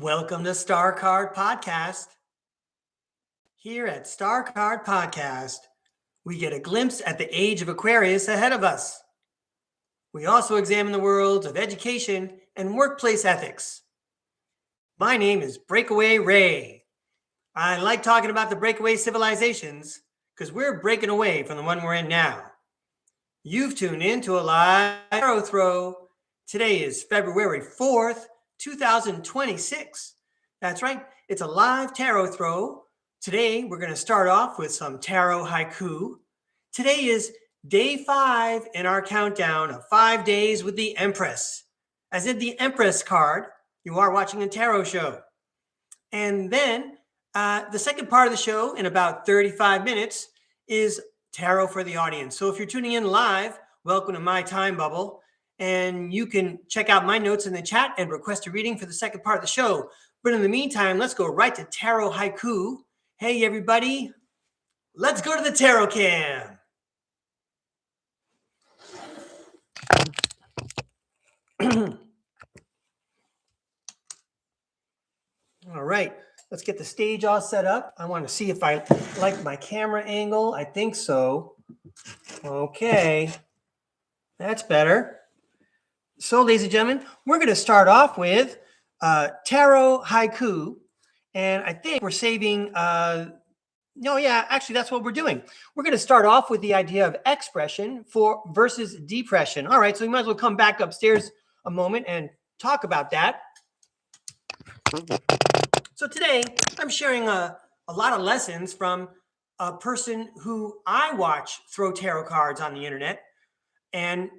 Welcome to STARCARD Podcast. Here at STARCARD Podcast, we get a glimpse at the age of Aquarius ahead of us. We also examine the worlds of education and workplace ethics. My name is Breakaway Ray. I like talking about the breakaway civilizations because we're breaking away from the one we're in now. You've tuned in to a live tarot throw. Today is February 4th, 2026. That's right, it's a live tarot throw. Today, we're going to start off with some tarot haiku. Today is day 5 in our countdown of 5 days with the Empress. As in the Empress card, you are watching a tarot show. And then the second part of the show in about 35 minutes is tarot for the audience. So if you're tuning in live, welcome to my time bubble. And you can check out my notes in the chat and request a reading for the second part of the show. But in the meantime, let's go right to tarot haiku. Hey, everybody, let's go to the tarot cam. All right, let's get the stage all set up. I want to see if I like my camera angle. I think so. Okay, that's better. So, ladies and gentlemen, we're going to start off with tarot haiku. And I think we're saving, actually, that's what we're doing. We're going to start off with the idea of expression versus depression. All right, so we might as well come back upstairs a moment and talk about that. So today, I'm sharing a lot of lessons from a person who I watch throw tarot cards on the internet. And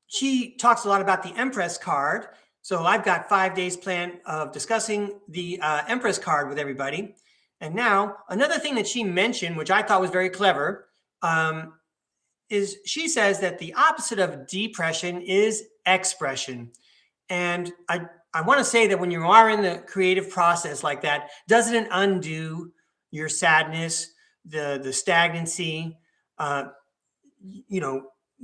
she talks a lot about the Empress card. So I've got 5 days planned of discussing the Empress card with everybody. And now another thing that she mentioned, which I thought was very clever, is she says that the opposite of depression is expression. And I want to say that when you are in the creative process like that, doesn't it undo your sadness, the stagnancy,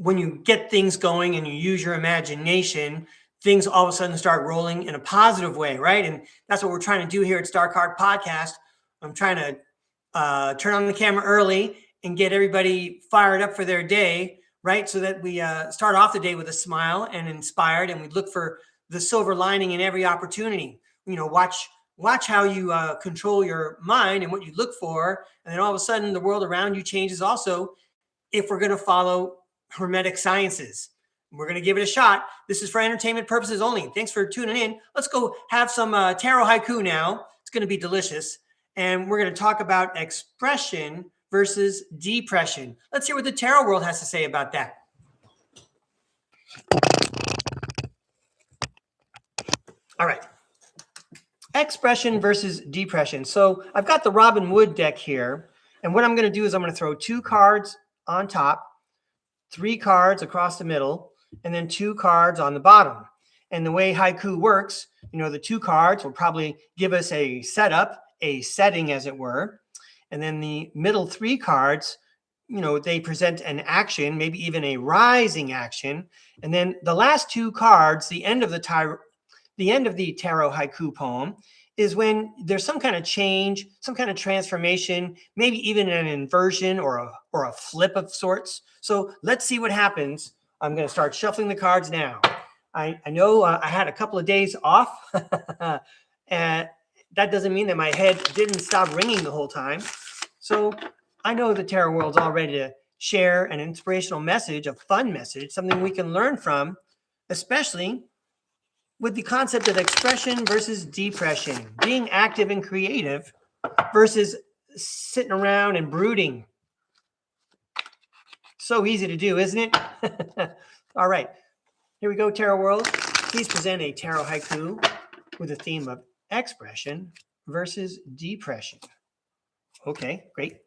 when you get things going and you use your imagination, things all of a sudden start rolling in a positive way, right? And that's what we're trying to do here at StarCard Podcast. I'm trying to turn on the camera early and get everybody fired up for their day, right? So that we start off the day with a smile and inspired, and we look for the silver lining in every opportunity. Watch how you control your mind and what you look for, and then all of a sudden the world around you changes also if we're going to follow Hermetic sciences. We're going to give it a shot. This is for entertainment purposes only. Thanks for tuning in. Let's go have some tarot haiku now. It's going to be delicious. And we're going to talk about expression versus depression. Let's hear what the tarot world has to say about that. All right. Expression versus depression. So I've got the Robin Wood deck here. And what I'm going to do is I'm going to throw 2 cards on top, 3 cards across the middle, and then 2 cards on the bottom. And the way haiku works, the 2 cards will probably give us a setup, a setting as it were. And then the middle 3 cards, they present an action, maybe even a rising action. And then the last 2 cards, the end of the tarot haiku poem, is when there's some kind of change, some kind of transformation, maybe even an inversion or a flip of sorts. So let's see what happens. I'm going to start shuffling the cards now. I know I had a couple of days off, and that doesn't mean that my head didn't stop ringing the whole time. So I know the tarot world's all ready to share an inspirational message, a fun message, something we can learn from, especially with the concept of expression versus depression, being active and creative versus sitting around and brooding. So easy to do, isn't it? All right, here we go, Tarot World. Please present a tarot haiku with the theme of expression versus depression. Okay, great.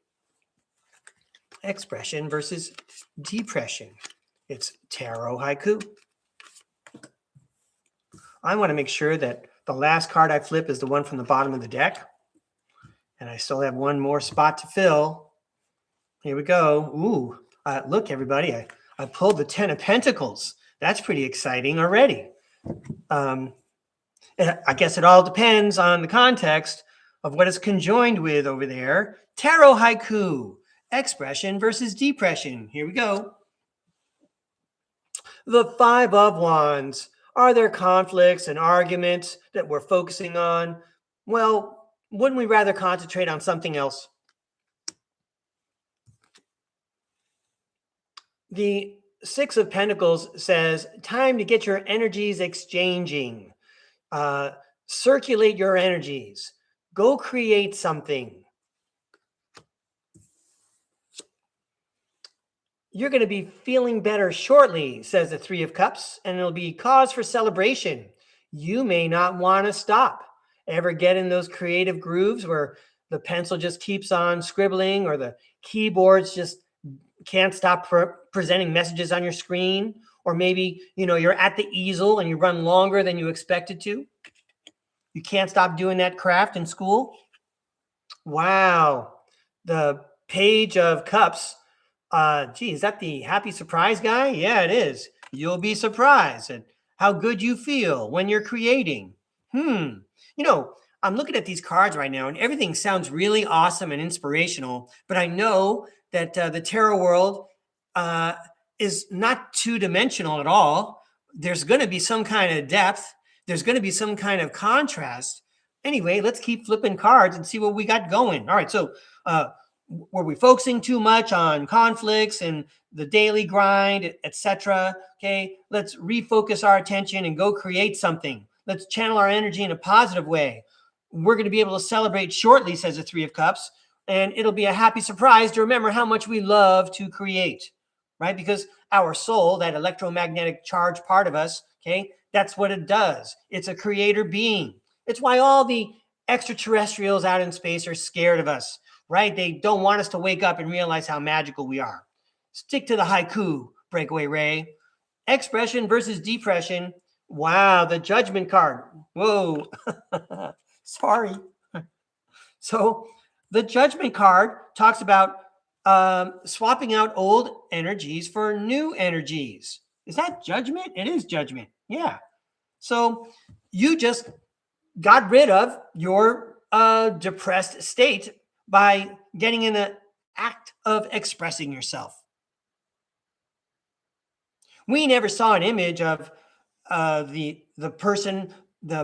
Expression versus depression. It's tarot haiku. I want to make sure that the last card I flip is the one from the bottom of the deck. And I still have one more spot to fill. Here we go. Ooh, look, everybody, I pulled the 10 of Pentacles. That's pretty exciting already. And I guess it all depends on the context of what it's conjoined with over there. Tarot haiku, expression versus depression. Here we go. The Five of Wands. Are there conflicts and arguments that we're focusing on? Well, wouldn't we rather concentrate on something else? The Six of Pentacles says, time to get your energies exchanging. Circulate your energies. Go create something. You're going to be feeling better shortly, says the Three of Cups, and it'll be cause for celebration. You may not want to stop. Ever get in those creative grooves where the pencil just keeps on scribbling or the keyboards just can't stop presenting messages on your screen? Or maybe, you're at the easel and you run longer than you expected to. You can't stop doing that craft in school. Wow. The Page of Cups. Gee, is that the happy surprise guy? Yeah, it is. You'll be surprised at how good you feel when you're creating. I'm looking at these cards right now and everything sounds really awesome and inspirational, but I know that the tarot world is not two-dimensional at all. There's going to be some kind of depth. There's going to be some kind of contrast. Anyway, let's keep flipping cards and see what we got going. All right, so were we focusing too much on conflicts and the daily grind, etc.? Okay, let's refocus our attention and go create something. Let's channel our energy in a positive way. We're going to be able to celebrate shortly, says the Three of Cups, and it'll be a happy surprise to remember how much we love to create, right? Because our soul, that electromagnetic charge part of us, okay, that's what it does. It's a creator being. It's why all the extraterrestrials out in space are scared of us, right? They don't want us to wake up and realize how magical we are. Stick to the haiku, Breakaway Ray. Expression versus depression. Wow, the Judgment card. Whoa. Sorry. So the Judgment card talks about swapping out old energies for new energies. Is that judgment? It is judgment. Yeah. So you just got rid of your depressed state by getting in the act of expressing yourself. We never saw an image of the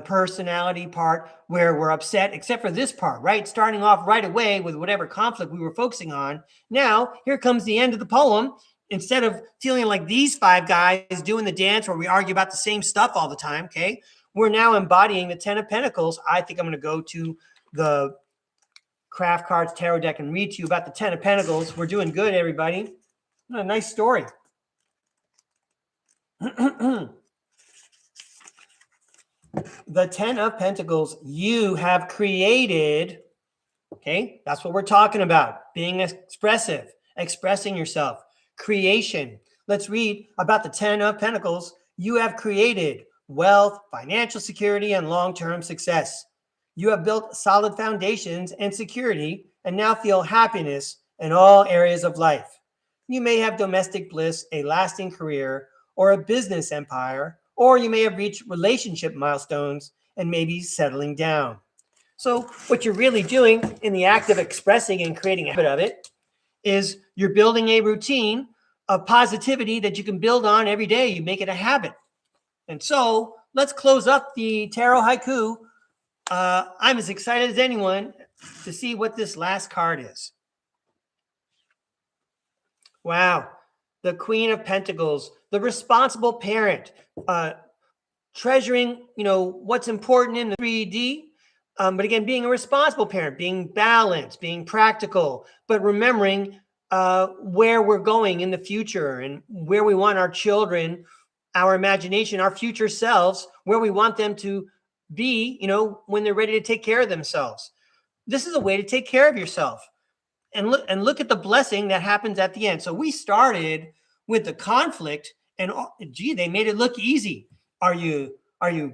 personality part where we're upset, except for this part, right? Starting off right away with whatever conflict we were focusing on. Now, here comes the end of the poem. Instead of feeling like these five guys doing the dance where we argue about the same stuff all the time, okay? We're now embodying the Ten of Pentacles. I think I'm going to go to the Craft Cards Tarot deck and read to you about the Ten of Pentacles. We're doing good, everybody. What a nice story. The Ten of Pentacles, you have created, okay? That's what we're talking about. Being expressive, expressing yourself, creation. Let's read about the Ten of Pentacles. You have created wealth, financial security, and long-term success. You have built solid foundations and security and now feel happiness in all areas of life. You may have domestic bliss, a lasting career, or a business empire, or you may have reached relationship milestones and maybe settling down. So what you're really doing in the act of expressing and creating a habit of it is you're building a routine of positivity that you can build on every day. You make it a habit. And so let's close up the tarot haiku. I'm as excited as anyone to see what this last card is. Wow. The Queen of Pentacles, the responsible parent, treasuring, what's important in the 3D. But again, being a responsible parent, being balanced, being practical, but remembering where we're going in the future and where we want our children, our imagination, our future selves, where we want them to be, when they're ready to take care of themselves. This is a way to take care of yourself. And look at the blessing that happens at the end. So we started with the conflict and they made it look easy. Are you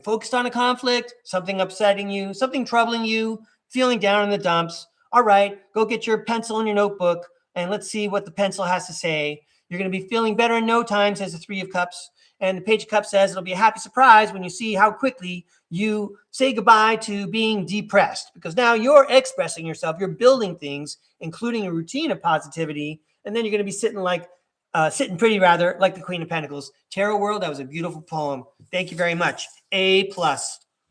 focused on a conflict, something upsetting you, something troubling you, feeling down in the dumps? All right, go get your pencil and your notebook and let's see what the pencil has to say. You're going to be feeling better in no time, says the Three of Cups. And the Page of Cups says it'll be a happy surprise when you see how quickly you say goodbye to being depressed, because now you're expressing yourself, you're building things, including a routine of positivity, and then you're going to be sitting pretty rather, like the Queen of Pentacles. Tarot World, that was a beautiful poem. Thank you very much. A+.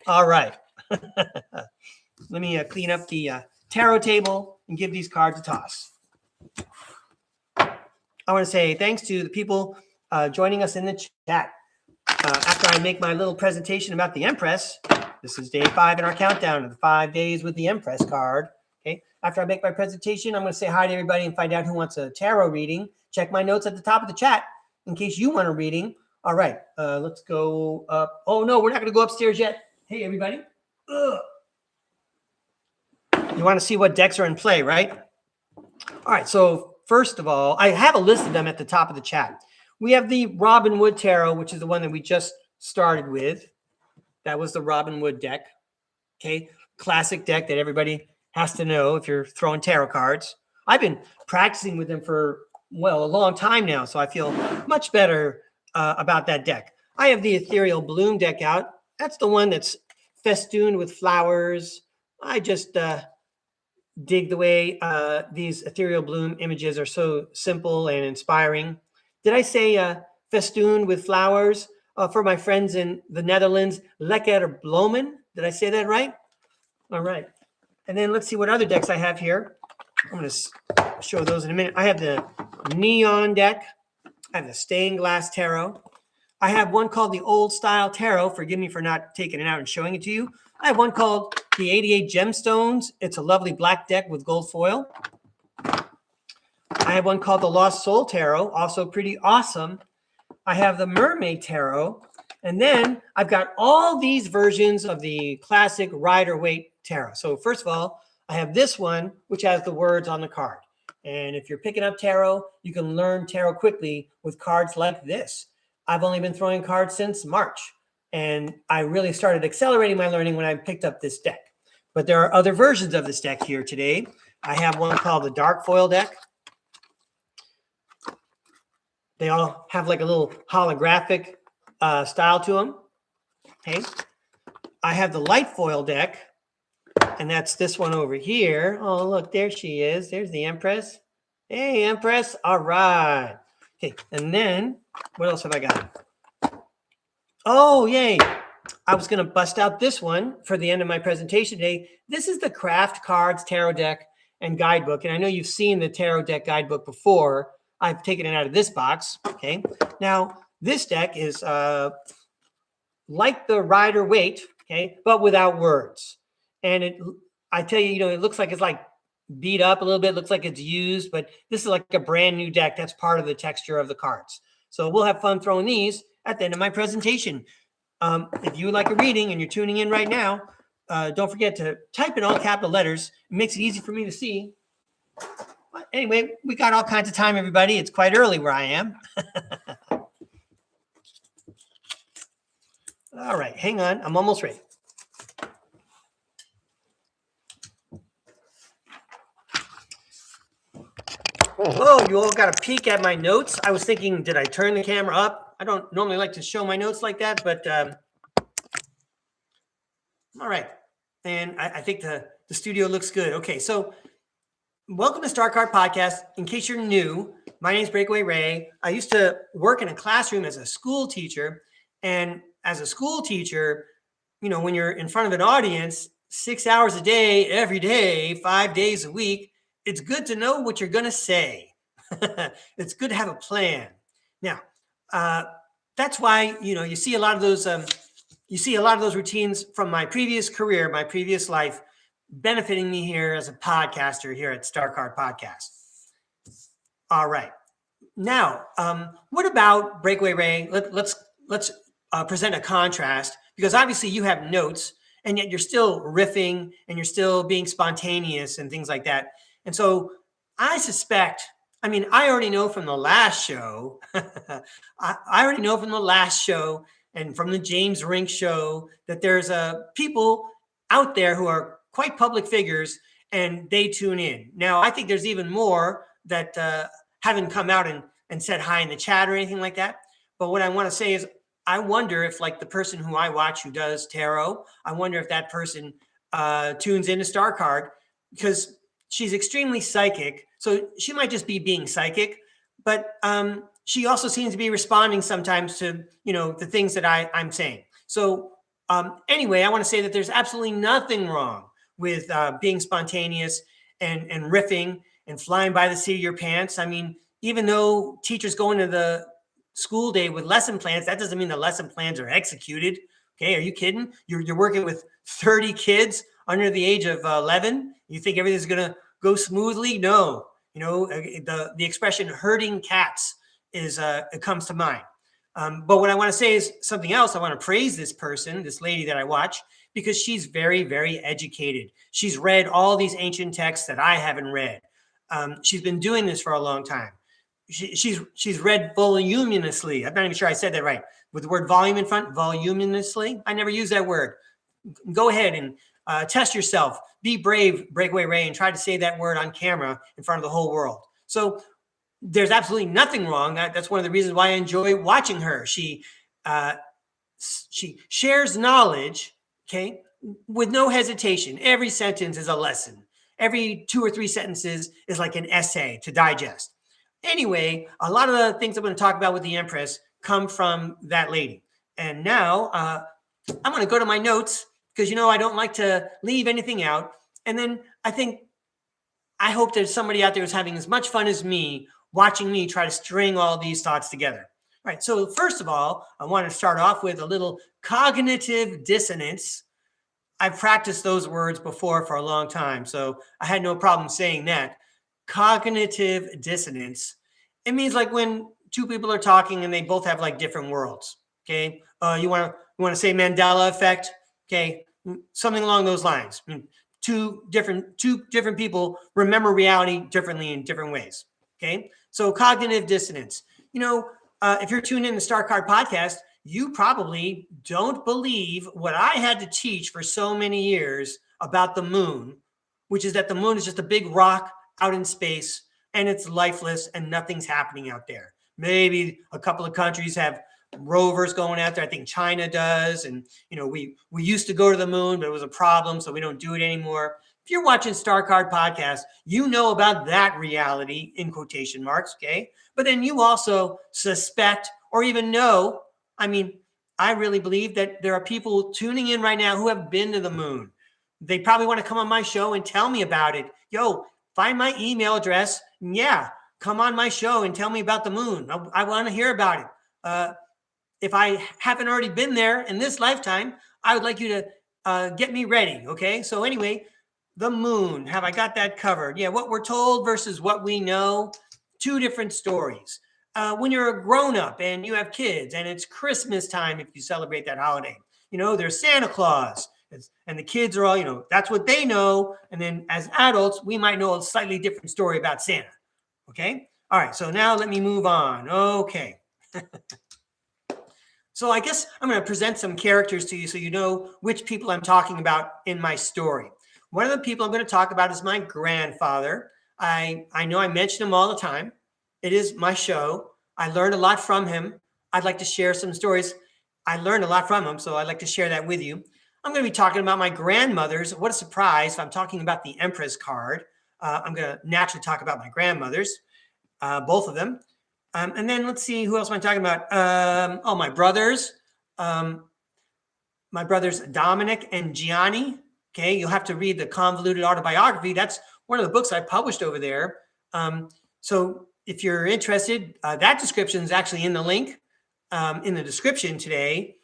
All right. Let me clean up the tarot table and give these cards a toss. I want to say thanks to the people joining us in the chat. After I make my little presentation about the Empress, this is day 5 in our countdown of the 5 days with the Empress card. Okay. After I make my presentation, I'm going to say hi to everybody and find out who wants a tarot reading. Check my notes at the top of the chat in case you want a reading. All right. Let's go up. Oh, no, we're not going to go upstairs yet. Hey, everybody. Ugh. You want to see what decks are in play, right? All right. So first of all, I have a list of them at the top of the chat. We have the Robin Wood Tarot, which is the one that we just started with. That was the Robin Wood deck. Okay. Classic deck that everybody has to know if you're throwing tarot cards. I've been practicing with them for, well, a long time now, so I feel much better about that deck. I have the Ethereal Bloom deck out. That's the one that's festooned with flowers. I just dig the way these Ethereal Bloom images are so simple and inspiring. Did I say festooned with flowers? For my friends in the Netherlands, lekker bloemen. Did I say that right? All right. And then let's see what other decks I have here. I'm going to show those in a minute. I have the Neon deck. I have the Stained Glass Tarot. I have one called the Old Style Tarot. Forgive me for not taking it out and showing it to you. I have one called the 88 Gemstones. It's a lovely black deck with gold foil. I have one called the Lost Soul Tarot, also pretty awesome. I have the Mermaid Tarot. And then I've got all these versions of the classic Rider-Waite Tarot. So first of all, I have this one, which has the words on the card. And if you're picking up tarot, you can learn tarot quickly with cards like this. I've only been throwing cards since March, and I really started accelerating my learning when I picked up this deck. But there are other versions of this deck here today. I have one called the Dark Foil deck. They all have like a little holographic style to them. Okay. I have the Light Foil deck, and that's this one over here. Oh, look, there she is. There's the Empress. Hey, Empress. All right. Okay. And then what else have I got? Oh, yay. I was going to bust out this one for the end of my presentation today. This is the Craft Cards Tarot deck and guidebook. And I know you've seen the tarot deck guidebook before. I've taken it out of this box. Okay. Now, this deck is like the Rider-Waite, okay, but without words. And I tell you, it looks like it's like beat up a little bit. Looks like it's used, but this is like a brand new deck. That's part of the texture of the cards. So we'll have fun throwing these at the end of my presentation. If you would like a reading and you're tuning in right now, don't forget to type in all capital letters. It makes it easy for me to see. But anyway, we got all kinds of time, everybody. It's quite early where I am. All right, hang on. I'm almost ready. Oh, you all got a peek at my notes. I was thinking, did I turn the camera up? I don't normally like to show my notes like that, but all right. And I think the studio looks good. Okay, so welcome to STARCARD Podcast. In case you're new, my name is Breakaway Ray. I used to work in a classroom as a school teacher. And as a school teacher, when you're in front of an audience 6 hours a day, every day, 5 days a week, it's good to know what you're going to say. It's good to have a plan. Now, that's why, you see a lot of those routines from my previous career, my previous life, benefiting me here as a podcaster here at STARCARD Podcast. All right. Now, what about Breakaway Ray? Let's present a contrast, because obviously you have notes and yet you're still riffing and you're still being spontaneous and things like that. And so I suspect, I already know from the last show, I already know from the last show and from the James Rink show that there's people out there who are quite public figures and they tune in. Now, I think there's even more that haven't come out and and said hi in the chat or anything like that. But what I want to say is, I wonder if, like, the person who I watch who does tarot, I wonder if that person tunes into StarCard, because she's extremely psychic. So she might just be being psychic, but she also seems to be responding sometimes to, the things that I'm saying. So anyway, I want to say that there's absolutely nothing wrong with being spontaneous and riffing and flying by the seat of your pants. I mean, even though teachers go into the school day with lesson plans, that doesn't mean the lesson plans are executed. Okay, are you kidding? You're working with 30 kids under the age of 11. You think everything's gonna go smoothly? No. The expression "herding cats" it comes to mind. But what I want to say is something else. I want to praise this person, this lady that I watch, because she's very, very educated. She's read all these ancient texts that I haven't read. She's been doing this for a long time. She's read voluminously. I'm not even sure I said that right. With the word volume in front, voluminously. I never use that word. Go ahead and test yourself. Be brave, Breakaway Ray, and try to say that word on camera in front of the whole world. So there's absolutely nothing wrong. That's one of the reasons why I enjoy watching her. She shares knowledge, okay, with no hesitation. Every sentence is a lesson. Every 2 or 3 sentences is like an essay to digest. Anyway, a lot of the things I'm going to talk about with the Empress come from that lady. And now I'm going to go to my notes, because, I don't like to leave anything out. And then I hope there's somebody out there who's having as much fun as me watching me try to string all these thoughts together. All right. So first of all, I want to start off with a little cognitive dissonance. I've practiced those words before for a long time, so I had no problem saying that. Cognitive dissonance. It means like when two people are talking and they both have like different worlds. Okay. You want to say Mandela effect? Okay. Something along those lines. Two different people remember reality differently in different ways. Okay. So cognitive dissonance. If you're tuned in to StarCard podcast, you probably don't believe what I had to teach for so many years about the moon, which is that the moon is just a big rock out in space and it's lifeless and nothing's happening out there. Maybe a couple of countries have rovers going out there. I think China does. And, we used to go to the moon, but it was a problem, so we don't do it anymore. If you're watching StarCard podcast, you know about that reality in quotation marks, okay? But then you also suspect or even know, I really believe that there are people tuning in right now who have been to the moon. They probably want to come on my show and tell me about it. Yo, find my email address. And yeah, come on my show and tell me about the moon. I want to hear about it. If I haven't already been there in this lifetime, I would like you to get me ready. Okay. So anyway, the moon, have I got that covered? Yeah. What we're told versus what we know, 2 different stories. When you're a grown-up and you have kids and it's Christmas time, if you celebrate that holiday, there's Santa Claus and the kids are all, that's what they know. And then as adults, we might know a slightly different story about Santa. Okay. All right. So now let me move on. Okay. So I guess I'm going to present some characters to you so you know which people I'm talking about in my story. One of the people I'm going to talk about is my grandfather. I know I mention him all the time. It is my show. I learned a lot from him. I'd like to share some stories. I learned a lot from him, so I'd like to share that with you. I'm going to be talking about my grandmothers. What a surprise if I'm talking about the Empress card. I'm going to naturally talk about my grandmothers, both of them. And then let's see, who else am I talking about? My brothers. My brothers Dominic and Gianni. Okay, you'll have to read the Convoluted Autobiography. That's one of the books I published over there. So if you're interested, that description is actually in the link in the description today.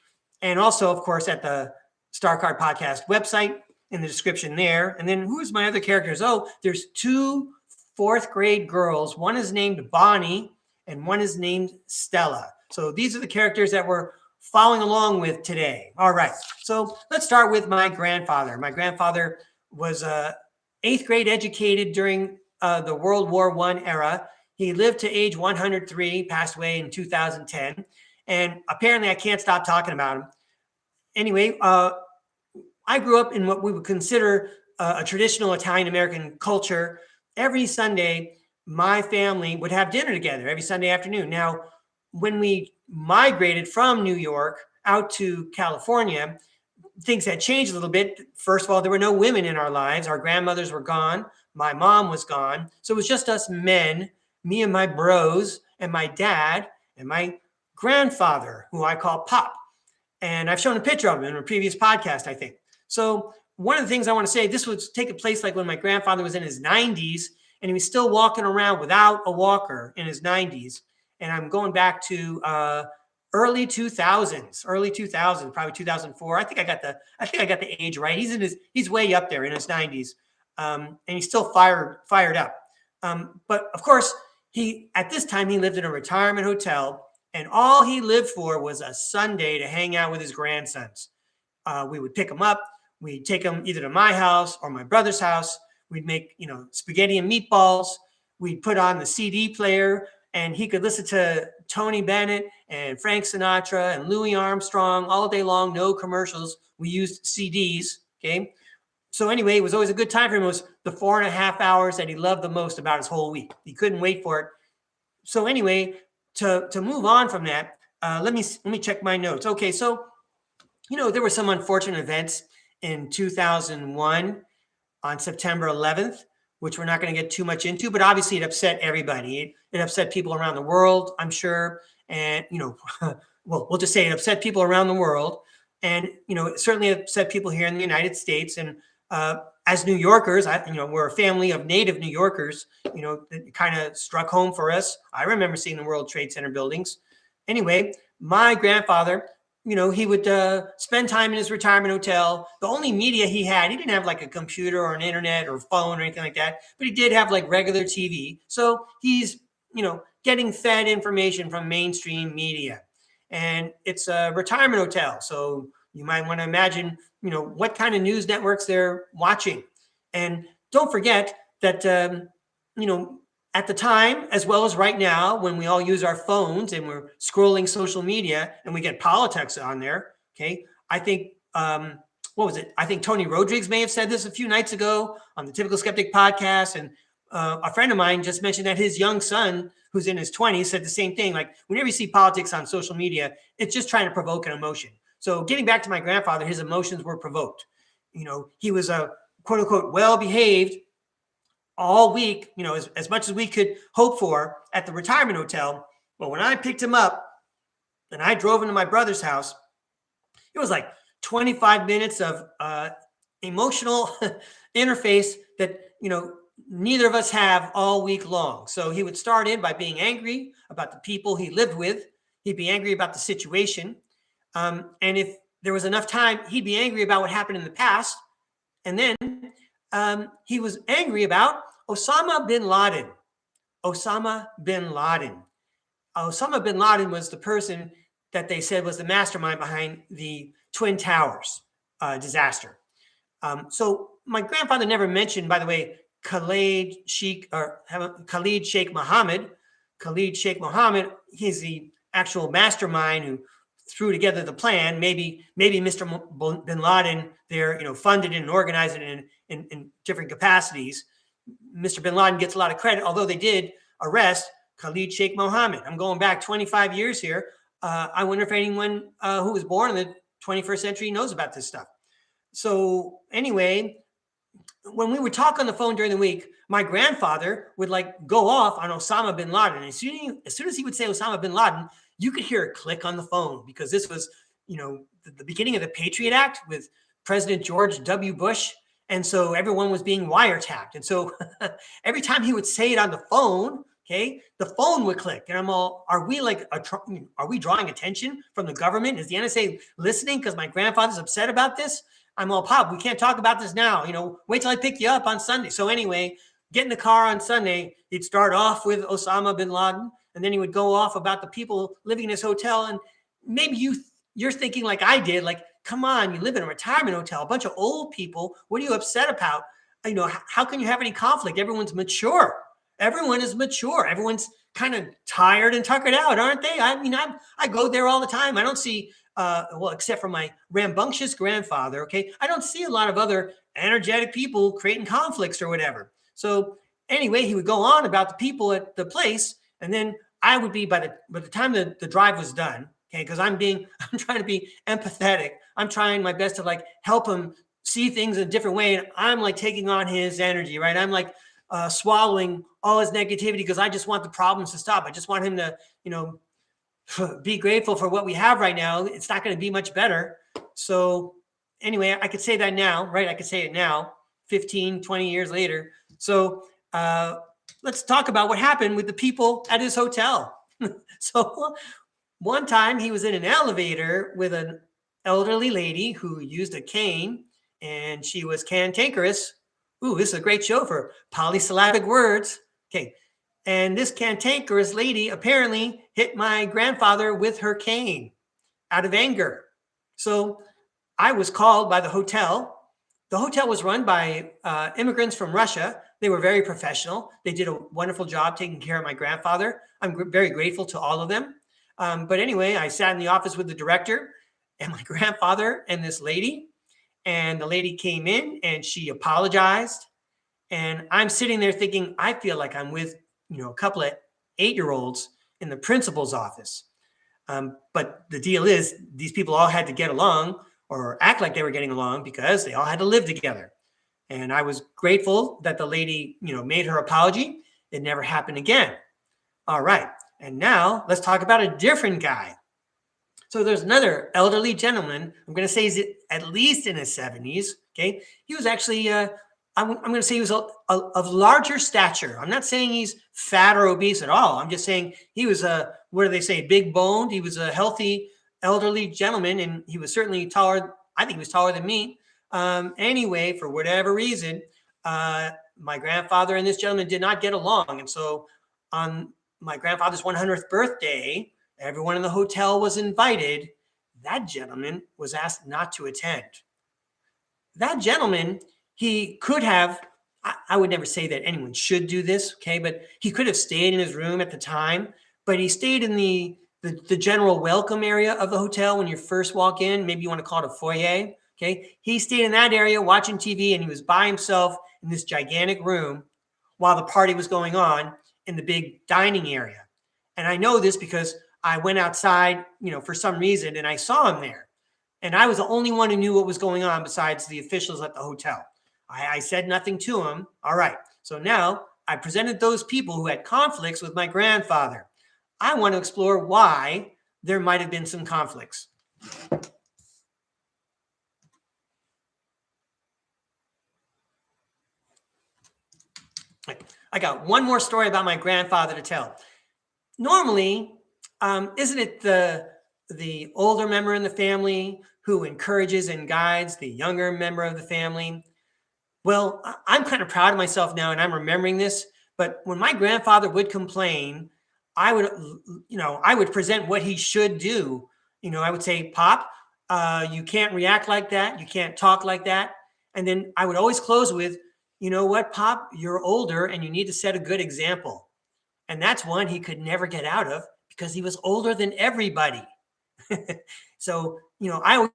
And also, of course, at the StarCard podcast website in the description there. And then who's my other characters? Oh, there's 2 4th grade girls. One is named Bonnie and one is named Stella. So these are the characters that we're following along with today. All right. So let's start with my grandfather. My grandfather was 8th grade educated during the World War I era. He lived to age 103, passed away in 2010. And apparently I can't stop talking about him. Anyway, I grew up in what we would consider a traditional Italian-American culture. Every Sunday, my family would have dinner together every Sunday afternoon. Now, when we migrated from New York out to California, things had changed a little bit. First of all, there were no women in our lives. Our grandmothers were gone. My mom was gone. So it was just us men, me and my bros, and my dad, and my grandfather, who I call Pop. And I've shown a picture of him in a previous podcast, I think. So one of the things I want to say, this was taking place like when my grandfather was in his 90s, and he was still walking around without a walker in his 90s. And I'm going back to early 2000s, probably 2004. I think I got the age right. He's way up there in his 90s, and he's still fired up. But of course, at this time he lived in a retirement hotel, and all he lived for was a Sunday to hang out with his grandsons. We would pick him up. We'd take him either to my house or my brother's house. We'd make spaghetti and meatballs. We'd put on the CD player, and he could listen to Tony Bennett and Frank Sinatra and Louis Armstrong all day long, no commercials. We used CDs, okay? So anyway, it was always a good time for him. It was the 4.5 hours that he loved the most about his whole week. He couldn't wait for it. So anyway, to move on from that, let me check my notes. Okay, so, there were some unfortunate events in 2001 on September 11th, which we're not going to get too much into, but obviously it upset everybody. It upset people around the world, I'm sure. And, well, we'll just say it upset people around the world. And, it certainly upset people here in the United States. And as New Yorkers, we're a family of native New Yorkers, it kind of struck home for us. I remember seeing the World Trade Center buildings. Anyway, my grandfather, he would spend time in his retirement hotel. The only media he didn't have like a computer or an internet or phone or anything like that, but he did have like regular TV. So he's, getting fed information from mainstream media. And it's a retirement hotel. So you might want to imagine, what kind of news networks they're watching. And don't forget that, at the time, as well as right now, when we all use our phones and we're scrolling social media and we get politics on there, okay? I think, what was it? I think Tony Rodrigues may have said this a few nights ago on the Typical Skeptic podcast. And a friend of mine just mentioned that his young son, who's in his 20s, said the same thing. Like, whenever you see politics on social media, it's just trying to provoke an emotion. So getting back to my grandfather, his emotions were provoked. He was a quote unquote well-behaved all week, as much as we could hope for at the retirement hotel. But when I picked him up and I drove him to my brother's house, it was like 25 minutes of emotional interface that, neither of us have all week long. So he would start in by being angry about the people he lived with. He'd be angry about the situation. And if there was enough time, he'd be angry about what happened in the past. And then he was angry about Osama bin Laden. Osama bin Laden. Osama bin Laden was the person that they said was the mastermind behind the Twin Towers disaster. So my grandfather never mentioned, by the way, Khalid Sheikh Mohammed. Khalid Sheikh Mohammed, he's the actual mastermind who threw together the plan. Maybe Mr. bin Laden there, funded and organized it in different capacities. Mr. bin Laden gets a lot of credit, although they did arrest Khalid Sheikh Mohammed. I'm going back 25 years here. I wonder if anyone who was born in the 21st century knows about this stuff. So anyway, when we would talk on the phone during the week, my grandfather would go off on Osama bin Laden. And as soon as he would say Osama bin Laden, you could hear a click on the phone, because this was, the beginning of the Patriot Act with President George W. Bush. And so everyone was being wiretapped. And so every time he would say it on the phone, okay, the phone would click. And I'm all, are we drawing attention from the government? Is the NSA listening because my grandfather's upset about this? I'm all, Pop, we can't talk about this now. Wait till I pick you up on Sunday. So anyway, get in the car on Sunday. He'd start off with Osama bin Laden, and then he would go off about the people living in his hotel. And maybe you're thinking like I did, come on, you live in a retirement hotel, a bunch of old people. What are you upset about? How can you have any conflict? Everyone's mature. Everyone is mature. Everyone's kind of tired and tuckered out, aren't they? I go there all the time. I don't see, except for my rambunctious grandfather, okay? I don't see a lot of other energetic people creating conflicts or whatever. So anyway, he would go on about the people at the place, and then I would be, by the time the drive was done, okay, because I'm trying to be empathetic. I'm trying my best to like help him see things in a different way, and I'm like taking on his energy, right? I'm like swallowing all his negativity because I just want the problems to stop. I just want him to, you know, be grateful for what we have right now. It's not going to be much better. So anyway, I could say that now, right? I could say it now, 15, 20 years later. So let's talk about what happened with the people at his hotel. So one time he was in an elevator with an elderly lady who used a cane, and she was cantankerous. Ooh, this is a great show for polysyllabic words. Okay. And this cantankerous lady apparently hit my grandfather with her cane out of anger. So I was called by the hotel. The hotel was run by immigrants from Russia. They were very professional. They did a wonderful job taking care of my grandfather. I'm very grateful to all of them. But anyway, I sat in the office with the director and my grandfather and this lady. And the lady came in and she apologized. And I'm sitting there thinking, I feel like I'm with, you know, a couple of 8-year-olds in the principal's office. But the deal is these people all had to get along or act like they were getting along because they all had to live together. And I was grateful that the lady, you know, made her apology. It never happened again. All right. And now let's talk about a different guy. So there's another elderly gentleman. I'm going to say he's at least in his 70s. Okay. He was actually, I'm going to say he was of larger stature. I'm not saying he's fat or obese at all. I'm just saying he was what do they say? Big boned. He was a healthy elderly gentleman, and he was certainly taller. I think he was taller than me. Anyway, for whatever reason, my grandfather and this gentleman did not get along. And so on my grandfather's 100th birthday, everyone in the hotel was invited. That gentleman was asked not to attend. That gentleman, he could have, I would never say that anyone should do this, okay, but he could have stayed in his room at the time, but he stayed in the general welcome area of the hotel when you first walk in. Maybe you want to call it a foyer, okay? He stayed in that area watching TV, and he was by himself in this gigantic room while the party was going on in the big dining area. And I know this because I went outside, you know, for some reason, and I saw him there. And I was the only one who knew what was going on besides the officials at the hotel. I said nothing to him. All right. So now I presented those people who had conflicts with my grandfather. I want to explore why there might have been some conflicts. I got one more story about my grandfather to tell. Normally, isn't it the older member in the family who encourages and guides the younger member of the family? Well, I'm kind of proud of myself now, and I'm remembering this. But when my grandfather would complain, I would present what he should do. You know, I would say, Pop, you can't react like that. You can't talk like that. And then I would always close with, you know what, Pop, you're older and you need to set a good example. And that's one he could never get out of because he was older than everybody. So, you know, I was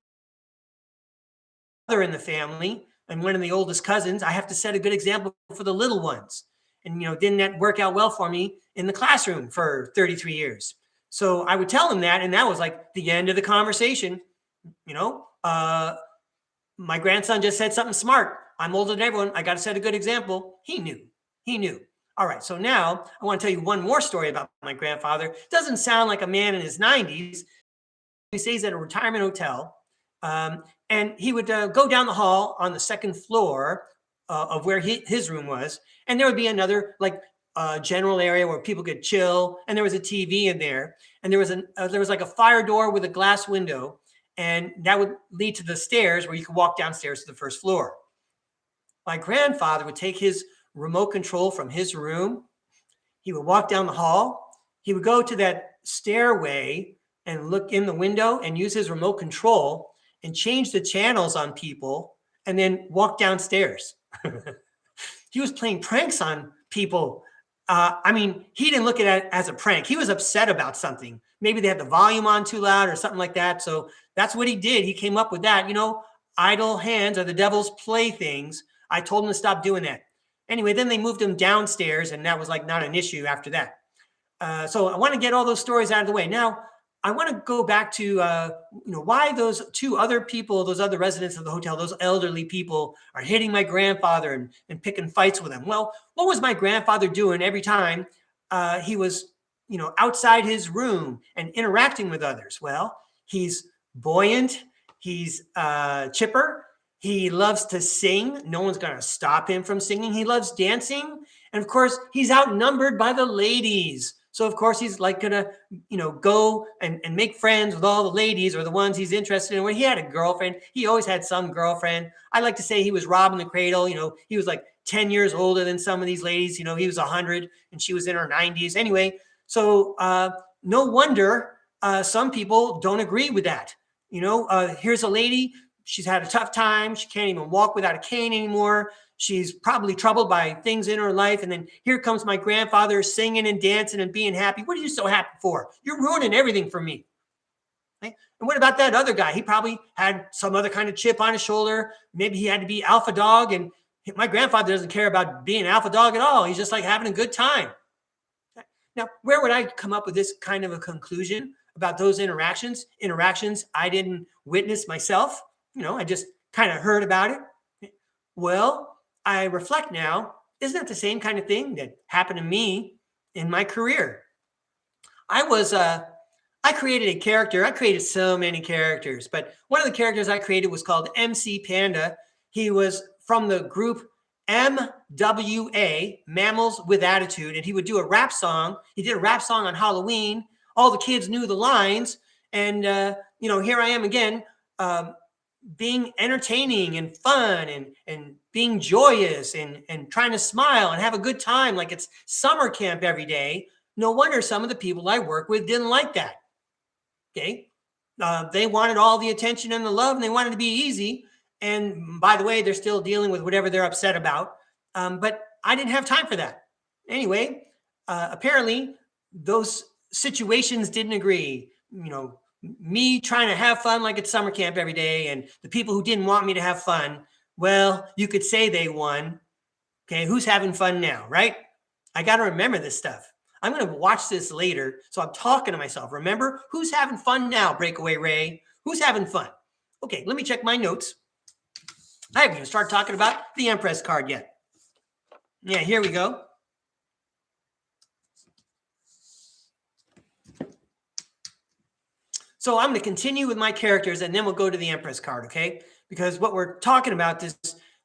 in the family and one of the oldest cousins. I have to set a good example for the little ones. And, you know, didn't that work out well for me in the classroom for 33 years? So I would tell him that, and that was like the end of the conversation. You know, my grandson just said something smart. I'm older than everyone. I got to set a good example. He knew. All right. So now I want to tell you one more story about my grandfather. Doesn't sound like a man in his 90s. He stays at a retirement hotel. And he would go down the hall on the second floor of where his room was. And there would be another like general area where people could chill. And there was a TV in there. And there was like a fire door with a glass window. And that would lead to the stairs where you could walk downstairs to the first floor. My grandfather would take his remote control from his room. He would walk down the hall. He would go to that stairway and look in the window and use his remote control and change the channels on people and then walk downstairs. He was playing pranks on people. I mean, he didn't look at it as a prank. He was upset about something. Maybe they had the volume on too loud or something like that. So that's what he did. He came up with that. You know, idle hands are the devil's playthings. I told him to stop doing that. Anyway, then they moved him downstairs, and that was like not an issue after that. So I want to get all those stories out of the way. Now, I want to go back to why those two other people, those other residents of the hotel, those elderly people are hitting my grandfather and picking fights with him. Well, what was my grandfather doing every time he was outside his room and interacting with others? Well, he's buoyant, he's chipper, he loves to sing. No one's going to stop him from singing. He loves dancing. And of course, he's outnumbered by the ladies. So of course he's like gonna, go and make friends with all the ladies or the ones he's interested in. When he had a girlfriend, he always had some girlfriend. I like to say he was robbing the cradle. He was like 10 years older than some of these ladies. He was 100 and she was in her 90s. Anyway, so no wonder some people don't agree with that. Here's a lady. She's had a tough time. She can't even walk without a cane anymore. She's probably troubled by things in her life. And then here comes my grandfather singing and dancing and being happy. What are you so happy for? You're ruining everything for me. Okay? And what about that other guy? He probably had some other kind of chip on his shoulder. Maybe he had to be alpha dog. And my grandfather doesn't care about being alpha dog at all. He's just like having a good time. Okay? Now, where would I come up with this kind of a conclusion about those interactions? Interactions I didn't witness myself. I just kind of heard about it. Well, I reflect now, isn't that the same kind of thing that happened to me in my career? I created a character. I created so many characters, but one of the characters I created was called MC Panda. He was from the group MWA, Mammals with Attitude, and he would do a rap song. He did a rap song on Halloween. All the kids knew the lines, and here I am again, being entertaining and fun and being joyous and trying to smile and have a good time like it's summer camp every day. No wonder some of the people I work with didn't like that. Okay. They wanted all the attention and the love, and they wanted to be easy. And by the way, they're still dealing with whatever they're upset about. But I didn't have time for that. Anyway, apparently those situations didn't agree. Me trying to have fun like it's summer camp every day, and the people who didn't want me to have fun, well, you could say they won. Okay, who's having fun now, right? I got to remember this stuff. I'm going to watch this later, so I'm talking to myself. Remember, who's having fun now, Breakaway Ray? Who's having fun? Okay, let me check my notes. I haven't even started talking about the EMPRESS card yet. Yeah, here we go. So I'm going to continue with my characters, and then we'll go to the EMPRESS card, okay? Because what we're talking about,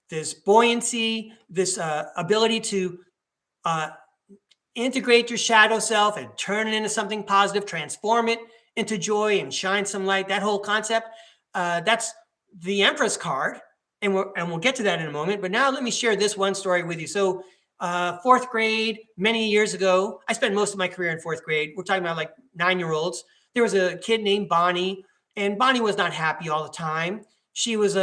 this buoyancy, this ability to integrate your shadow self and turn it into something positive, transform it into joy and shine some light, that whole concept, that's the EMPRESS card, and we'll get to that in a moment. But now let me share this one story with you. So fourth grade, many years ago, I spent most of my career in fourth grade. We're talking about like 9-year-olds. There was a kid named Bonnie, and Bonnie was not happy all the time. She was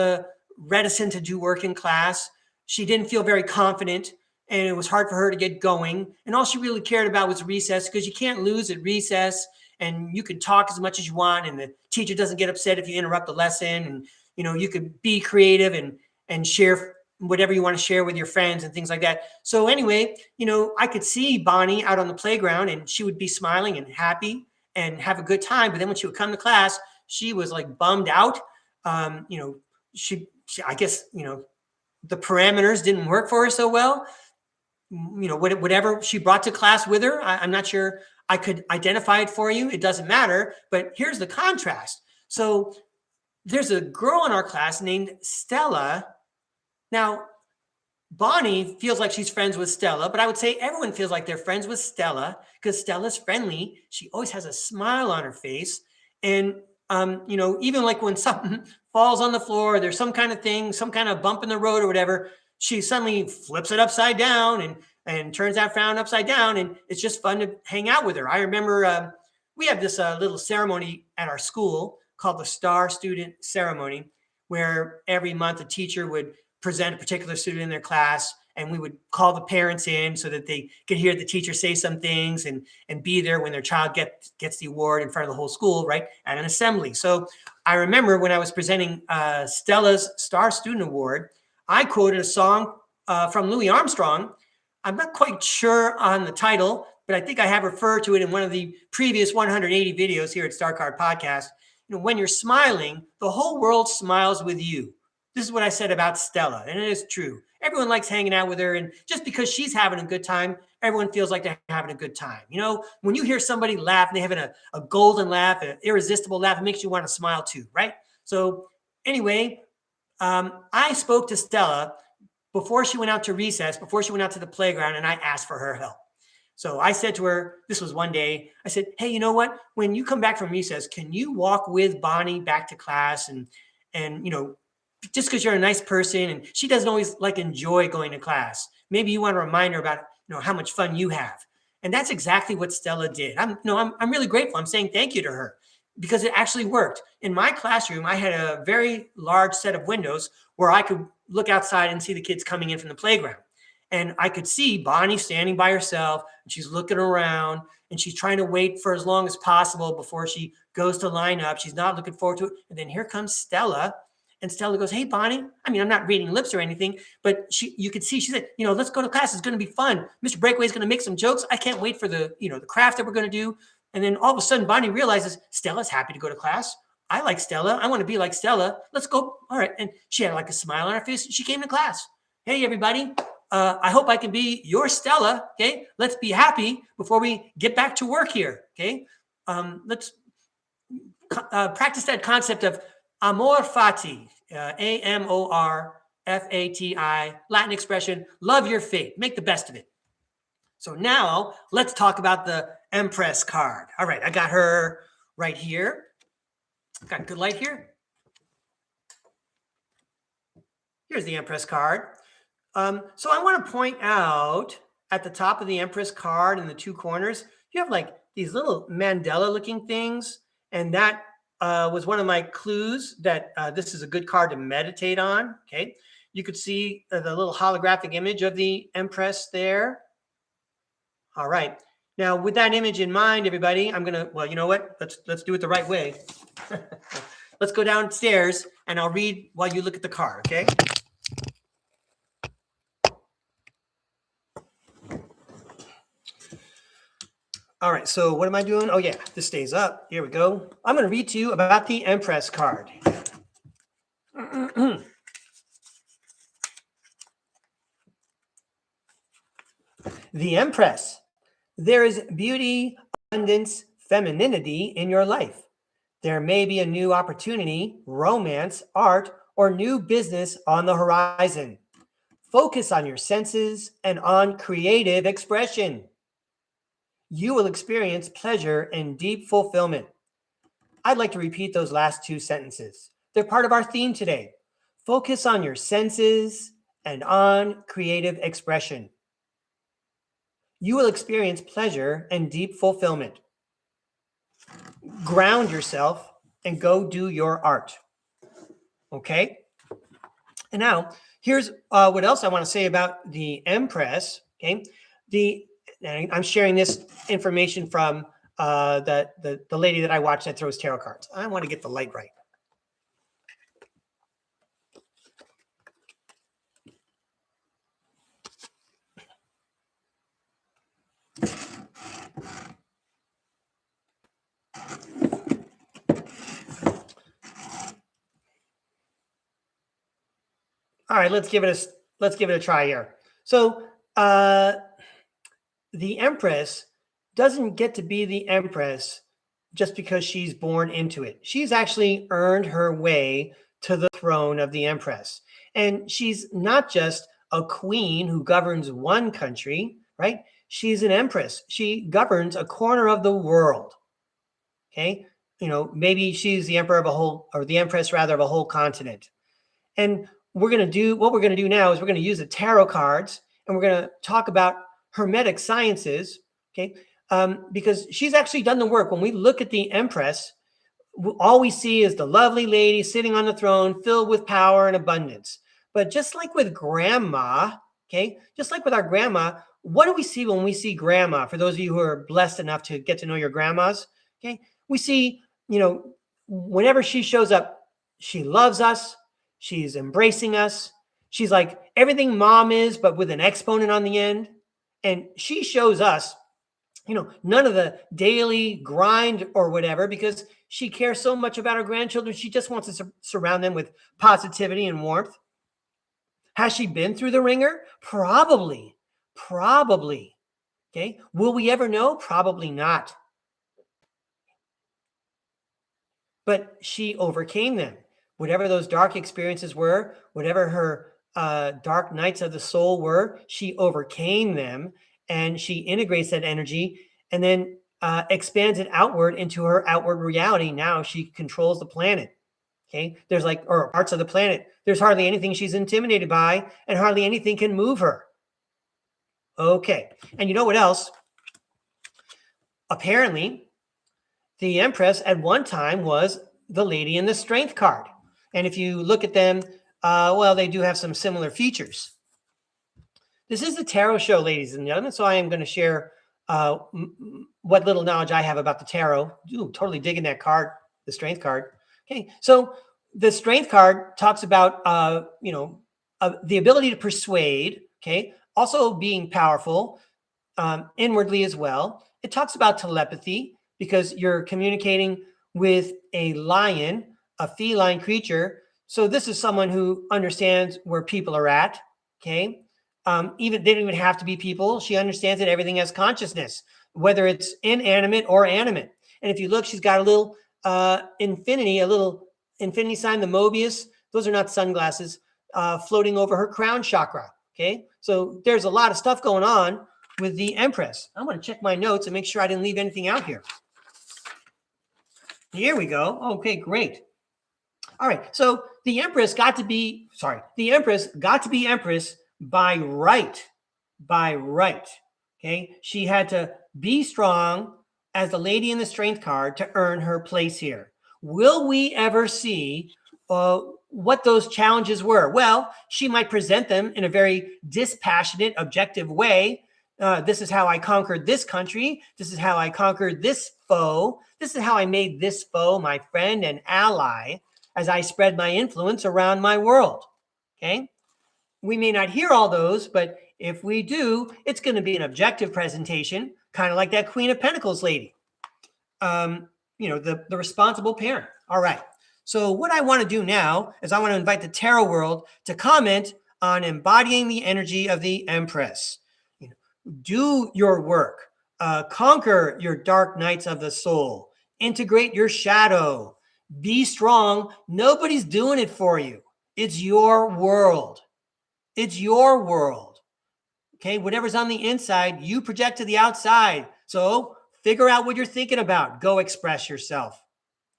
reticent to do work in class. She didn't feel very confident, and it was hard for her to get going. And all she really cared about was recess, because you can't lose at recess, and you can talk as much as you want, and the teacher doesn't get upset if you interrupt the lesson. And you could be creative and share whatever you want to share with your friends and things like that. So anyway, I could see Bonnie out on the playground, and she would be smiling and happy and have a good time. But then when she would come to class, she was like bummed out. She I guess, the parameters didn't work for her so well. Whatever she brought to class with her, I'm not sure I could identify it for you. It doesn't matter. But here's the contrast. So there's a girl in our class named Stella. Now, Bonnie feels like she's friends with Stella, but I would say everyone feels like they're friends with Stella because Stella's friendly. She always has a smile on her face. And, even like when something falls on the floor, there's some kind of thing, some kind of bump in the road or whatever, she suddenly flips it upside down and turns that frown upside down. And it's just fun to hang out with her. I remember we have this little ceremony at our school called the Star Student Ceremony, where every month a teacher would present a particular student in their class, and we would call the parents in so that they could hear the teacher say some things and be there when their child gets the award in front of the whole school, right, at an assembly. So I remember when I was presenting Stella's Star Student Award, I quoted a song from Louis Armstrong. I'm not quite sure on the title, but I think I have referred to it in one of the previous 180 videos here at StarCard Podcast. When you're smiling, the whole world smiles with you. This is what I said about Stella, and it is true. Everyone likes hanging out with her, and just because she's having a good time, everyone feels like they're having a good time. When you hear somebody laugh and they're having a golden laugh, an irresistible laugh, it makes you want to smile too, right? So anyway, I spoke to Stella before she went out to recess, before she went out to the playground, and I asked for her help. So I said to her, this was one day, I said, hey, you know what? When you come back from recess, can you walk with Bonnie back to class? And just because you're a nice person and she doesn't always enjoy going to class, maybe you want to remind her about, how much fun you have. And that's exactly what Stella did. I'm really grateful. I'm saying thank you to her because it actually worked. In my classroom, I had a very large set of windows where I could look outside and see the kids coming in from the playground. And I could see Bonnie standing by herself, and she's looking around, and she's trying to wait for as long as possible before she goes to line up. She's not looking forward to it. And then here comes Stella, and Stella goes, hey, Bonnie. I'm not reading lips or anything, but you could see, she said, let's go to class. It's going to be fun. Mr. Breakaway is going to make some jokes. I can't wait for the craft that we're going to do. And then all of a sudden, Bonnie realizes Stella's happy to go to class. I like Stella. I want to be like Stella. Let's go. All right. And she had a smile on her face. She came to class. Hey, everybody. I hope I can be your Stella. Okay. Let's be happy before we get back to work here. Okay. Let's practice that concept of amor fati, AMORFATI, Latin expression, love your fate. Make the best of it. So now let's talk about the EMPRESS card. All right. I got her right here. Got good light here. Here's the EMPRESS card. So I want to point out at the top of the EMPRESS card in the two corners, you have these little Mandela looking things. And that was one of my clues that this is a good card to meditate on. Okay. You could see the little holographic image of the EMPRESS there. All right. Now, with that image in mind, everybody, I'm going to, well, you know what? Let's do it the right way. Let's go downstairs and I'll read while you look at the card, okay? All right, so what am I doing? Oh, yeah, this stays up. Here we go. I'm going to read to you about the EMPRESS card. The EMPRESS. There is beauty, abundance, femininity in your life. There may be a new opportunity, romance, art, or new business on the horizon. Focus on your senses and on creative expression. You will experience pleasure and deep fulfillment. I'd like to repeat those last two sentences. They're part of our theme today. Focus on your senses and on creative expression. You will experience pleasure and deep fulfillment. Ground yourself and go do your art. Okay? And now, here's what else I want to say about the EMPRESS. Okay? I'm sharing this information from the lady that I watch that throws tarot cards. I want to get the light right. All right, let's give it a try here. So the EMPRESS doesn't get to be the EMPRESS just because she's born into it. She's actually earned her way to the throne of the EMPRESS. And she's not just a queen who governs one country, right? She's an empress. She governs a corner of the world. Okay? Maybe she's the emperor of a whole, or the empress rather, of a whole continent. And what we're going to do now is we're going to use the tarot cards and we're going to talk about Hermetic sciences, okay? Because she's actually done the work. When we look at the EMPRESS, all we see is the lovely lady sitting on the throne filled with power and abundance. But just like with grandma, okay, just like with our grandma, what do we see when we see grandma? For those of you who are blessed enough to get to know your grandmas, okay, we see, whenever she shows up, she loves us. She's embracing us. She's like everything mom is, but with an exponent on the end. And she shows us, none of the daily grind or whatever, because she cares so much about her grandchildren. She just wants to surround them with positivity and warmth. Has she been through the ringer? Probably. Okay. Will we ever know? Probably not. But she overcame them. Whatever those dark experiences were, whatever her dark nights of the soul were, she overcame them, and she integrates that energy and then expands it outward into her outward reality. Now she controls the planet. Okay. There's or parts of the planet. There's hardly anything she's intimidated by, and hardly anything can move her. Okay. And you know what else? Apparently, the Empress at one time was the lady in the strength card. And if you look at them, they do have some similar features. This is the tarot show, ladies and gentlemen. So I am going to share what little knowledge I have about the tarot. Ooh, totally digging that card, the strength card. Okay, so the strength card talks about, the ability to persuade, okay, also being powerful inwardly as well. It talks about telepathy because you're communicating with a lion, a feline creature. So this is someone who understands where people are at, okay? They don't even have to be people. She understands that everything has consciousness, whether it's inanimate or animate. And if you look, she's got a little infinity sign, the Mobius. Those are not sunglasses, floating over her crown chakra, okay? So there's a lot of stuff going on with the Empress. I'm going to check my notes and make sure I didn't leave anything out here. Here we go. Okay, great. All right. So the Empress got to be Empress by right. Okay. She had to be strong as the lady in the strength card to earn her place here. Will we ever see what those challenges were? Well, she might present them in a very dispassionate, objective way. This is how I conquered this country. This is how I conquered this foe. This is how I made this foe my friend and ally as I spread my influence around my world. Okay. We may not hear all those, but if we do, it's going to be an objective presentation, kind of like that Queen of Pentacles lady. The responsible parent. All right. So what I want to do now is I want to invite the tarot world to comment on embodying the energy of the Empress. Do your work, conquer your dark nights of the soul, integrate your shadow, be strong. Nobody's doing it for you. It's your world. It's your world. Okay. Whatever's on the inside, you project to the outside. So figure out what you're thinking about. Go express yourself.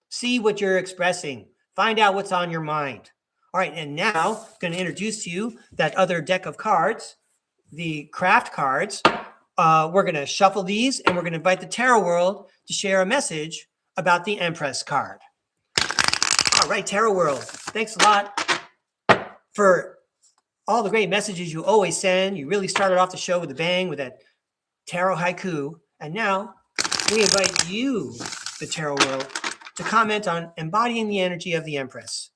See what you're expressing. Find out what's on your mind. All right. And now I'm going to introduce to you that other deck of cards, the craft cards. We're going to shuffle these, and we're going to invite the tarot world to share a message about the Empress card. All right, tarot world. Thanks a lot for all the great messages you always send. You really started off the show with a bang with that tarot haiku. And now we invite you, the tarot world, to comment on embodying the energy of the Empress.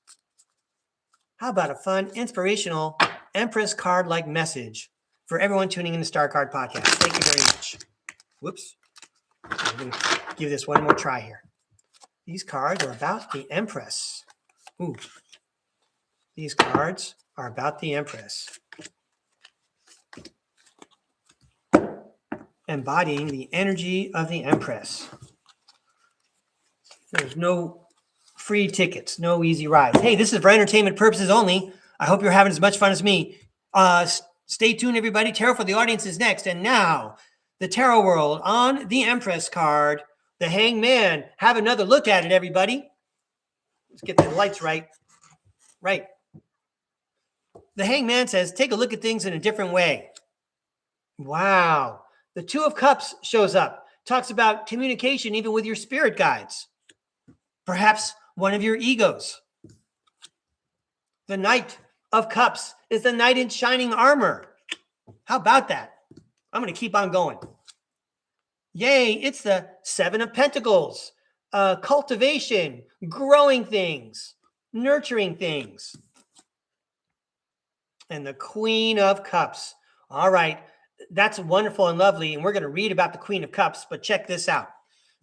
How about a fun, inspirational Empress card-like message for everyone tuning in to StarCard Podcast? Thank you very much. Whoops. I'm going to give this one more try here. These cards are about the Empress. Ooh. These cards are about the Empress. Embodying the energy of the Empress. There's no free tickets, no easy rides. Hey, this is for entertainment purposes only. I hope you're having as much fun as me. Stay tuned, everybody. Tarot for the audience is next. And now, the tarot world on the Empress card, the Hangman. Have another look at it, everybody. Let's get the lights right. Right. The Hangman says, take a look at things in a different way. Wow. The Two of Cups shows up. Talks about communication even with your spirit guides. Perhaps one of your egos. The Knight of Cups is the knight in shining armor. How about that? I'm going to keep on going. Yay, it's the Seven of Pentacles. Cultivation, growing things, nurturing things. And the Queen of Cups. All right. That's wonderful and lovely. And we're going to read about the Queen of Cups, but check this out.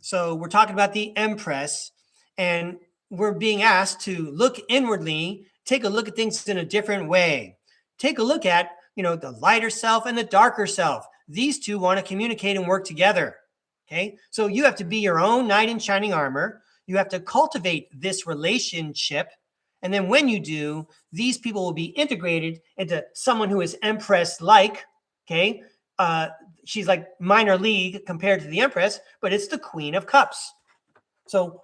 So we're talking about the Empress, and we're being asked to look inwardly, take a look at things in a different way. Take a look at, the lighter self and the darker self. These two want to communicate and work together. Okay. So you have to be your own knight in shining armor. You have to cultivate this relationship. And then when you do, these people will be integrated into someone who is Empress-like. Okay. She's like minor league compared to the Empress, but it's the Queen of Cups. So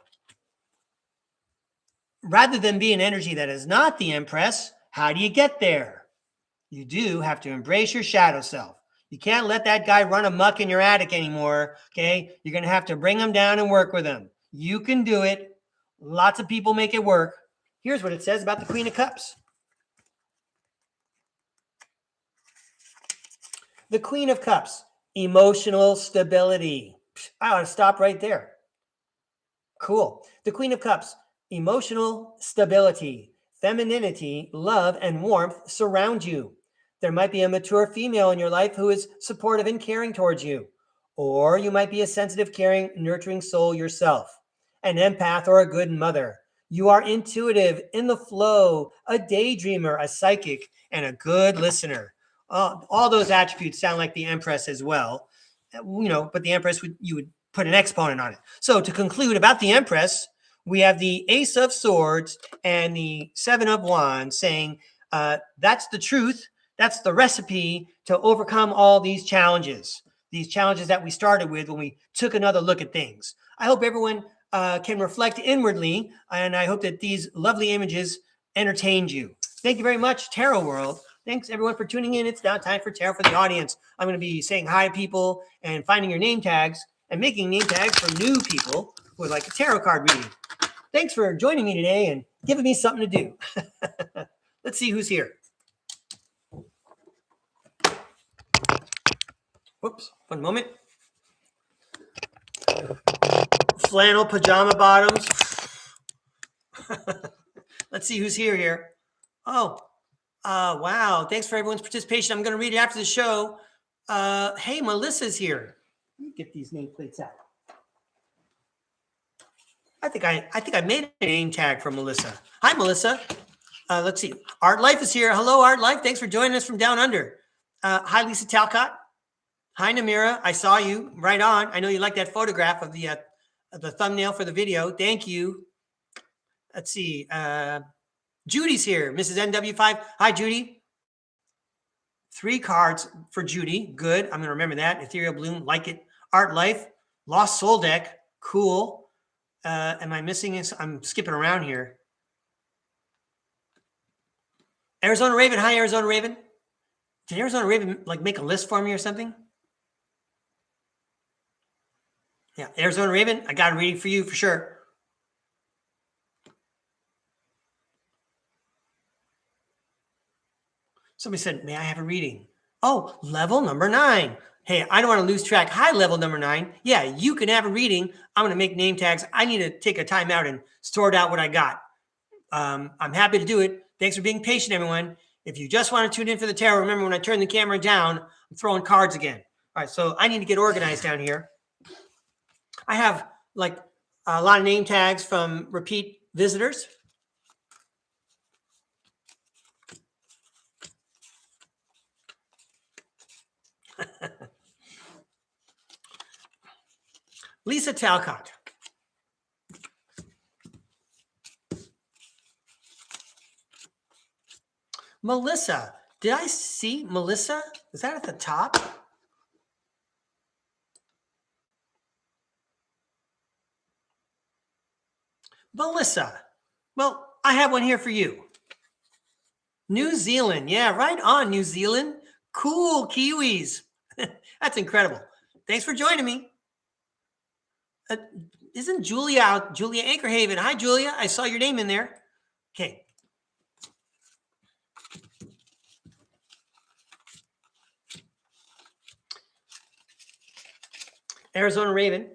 rather than be an energy that is not the Empress, how do you get there? You do have to embrace your shadow self. You can't let that guy run amok in your attic anymore, okay? You're going to have to bring him down and work with him. You can do it. Lots of people make it work. Here's what it says about the Queen of Cups. The Queen of Cups, emotional stability. I ought to stop right there. Cool. The Queen of Cups, emotional stability, femininity, love, and warmth surround you. There might be a mature female in your life who is supportive and caring towards you. Or you might be a sensitive, caring, nurturing soul yourself, an empath or a good mother. You are intuitive, in the flow, a daydreamer, a psychic, and a good listener. All those attributes sound like the Empress as well. But the Empress, you would put an exponent on it. So to conclude about the Empress, we have the Ace of Swords and the Seven of Wands saying, that's the truth. That's the recipe to overcome all these challenges that we started with when we took another look at things. I hope everyone can reflect inwardly, and I hope that these lovely images entertained you. Thank you very much, Tarot World. Thanks, everyone, for tuning in. It's now time for Tarot for the audience. I'm going to be saying hi to people and finding your name tags and making name tags for new people who would like a tarot card reading. Thanks for joining me today and giving me something to do. Let's see who's here. Whoops, one moment. Flannel pajama bottoms. Let's see who's here. Oh, wow. Thanks for everyone's participation. I'm going to read it after the show. Hey, Melissa's here. Let me get these nameplates out. I think I made a name tag for Melissa. Hi, Melissa. Let's see. Art Life is here. Hello, Art Life. Thanks for joining us from down under. Hi, Lisa Talcott. Hi, Namira. I saw you. Right on. I know you like that photograph of the thumbnail for the video. Thank you. Let's see. Judy's here. Mrs. NW5. Hi, Judy. 3 cards for Judy. Good. I'm going to remember that. Ethereal Bloom. Like it. Art Life. Lost Soul deck. Cool. Am I missing this? I'm skipping around here. Arizona Raven. Hi, Arizona Raven. Did Arizona Raven make a list for me or something? Yeah, Arizona Raven, I got a reading for you for sure. Somebody said, may I have a reading? Oh, level number 9. Hey, I don't want to lose track. Hi, level number 9. Yeah, you can have a reading. I'm going to make name tags. I need to take a time out and sort out what I got. I'm happy to do it. Thanks for being patient, everyone. If you just want to tune in for the tarot, remember when I turn the camera down, I'm throwing cards again. All right, so I need to get organized down here. I have a lot of name tags from repeat visitors. Lisa Talcott. Melissa. Did I see Melissa? Is that at the top? Melissa. Well, I have one here for you. New Zealand. Yeah, right on, New Zealand. Cool Kiwis. That's incredible. Thanks for joining me. Isn't Julia out? Julia Anchorhaven. Hi, Julia. I saw your name in there. Okay. Arizona Raven.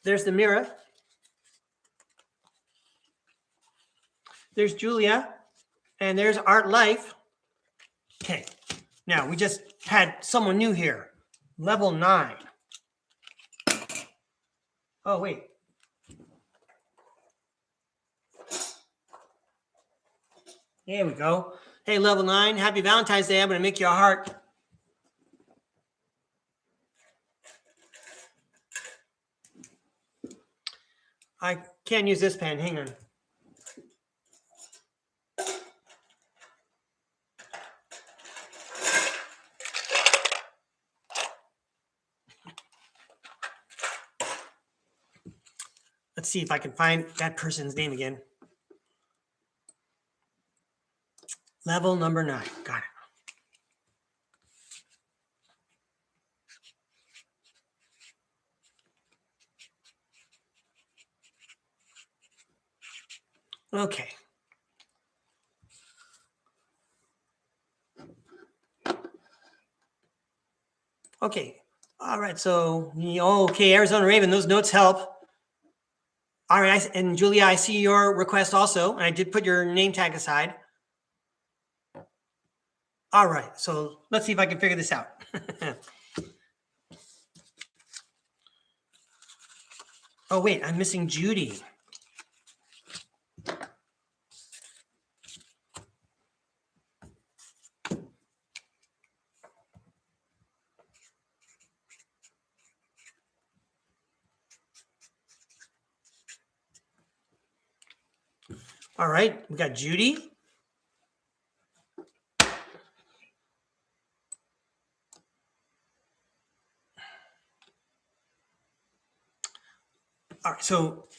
There's Namira. There's Julia. And there's Art Life. Okay. Now, we just had someone new here. Level 9. Oh, wait. There we go. Hey, level 9. Happy Valentine's Day. I'm going to make you a heart. I can't use this pen. Hang on. Let's see if I can find that person's name again. Level number 9. Got it. Okay. Okay. All right. So, okay, Arizona Raven, those notes help. All right. And Julia, I see your request also. And I did put your name tag aside. All right. So let's see if I can figure this out. Oh, wait, I'm missing Judy. All right, we got Judy. All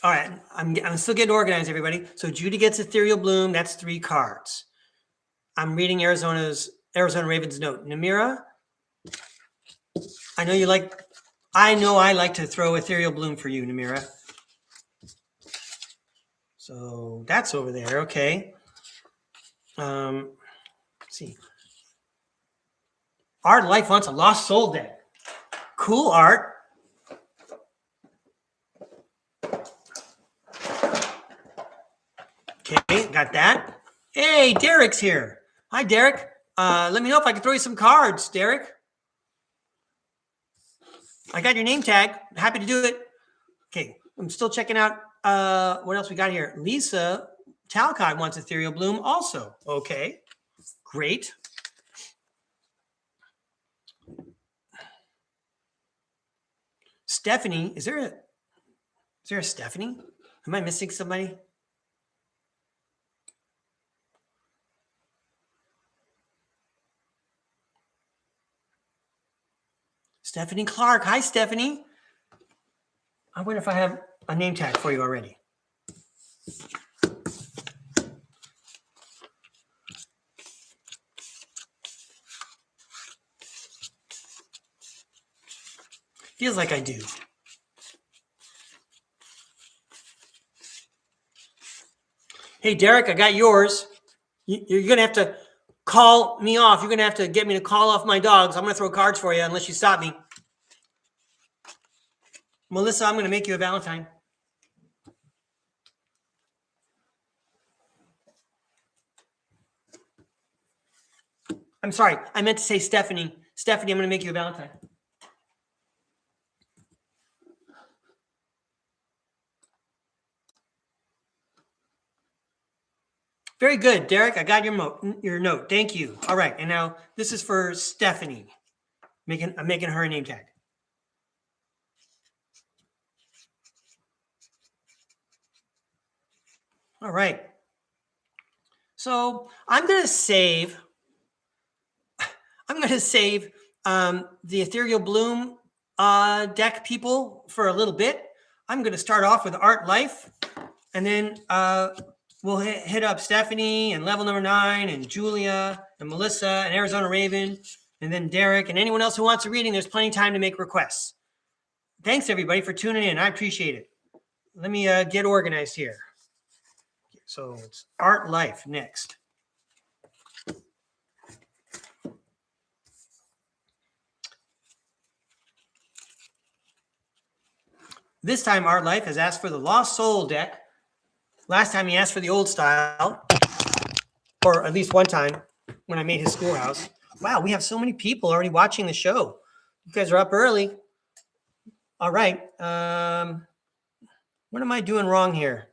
right, I'm still getting organized, everybody. So Judy gets Ethereal Bloom. That's 3 cards. I'm reading Arizona Raven's note. Namira, I know I like to throw Ethereal Bloom for you, Namira. So that's over there. Okay. Let's see. Art Life wants a Lost Soul deck. Cool, Art. Okay, got that. Hey, Derek's here. Hi, Derek. Let me know if I can throw you some cards, Derek. I got your name tag. Happy to do it. Okay, I'm still checking out what else we got here. Lisa Talcott wants Ethereal Bloom also. Okay, great. Stephanie, is there a Stephanie? Am I missing somebody? Stephanie Clark. Hi, Stephanie. I wonder if I have a name tag for you already. Feels like I do. Hey, Derek, I got yours. You're going to have to call me off. You're going to have to get me to call off my dogs. I'm going to throw cards for you unless you stop me. Melissa, I'm going to make you a Valentine. I'm sorry. I meant to say Stephanie. Stephanie, I'm going to make you a Valentine. Very good, Derek. I got your note. Thank you. All right. And now this is for Stephanie. I'm making her a name tag. All right. So I'm going to save the Ethereal Bloom deck people for a little bit. I'm going to start off with Art Life, and then we'll hit up Stephanie and level number 9 and Julia and Melissa and Arizona Raven, and then Derek and anyone else who wants a reading. There's plenty of time to make requests. Thanks, everybody, for tuning in. I appreciate it. Let me get organized here. So it's Art Life next. This time, Art Life has asked for the Lost Soul deck. Last time he asked for the old style, or at least one time when I made his schoolhouse. Wow, we have so many people already watching the show. You guys are up early. All right. What am I doing wrong here?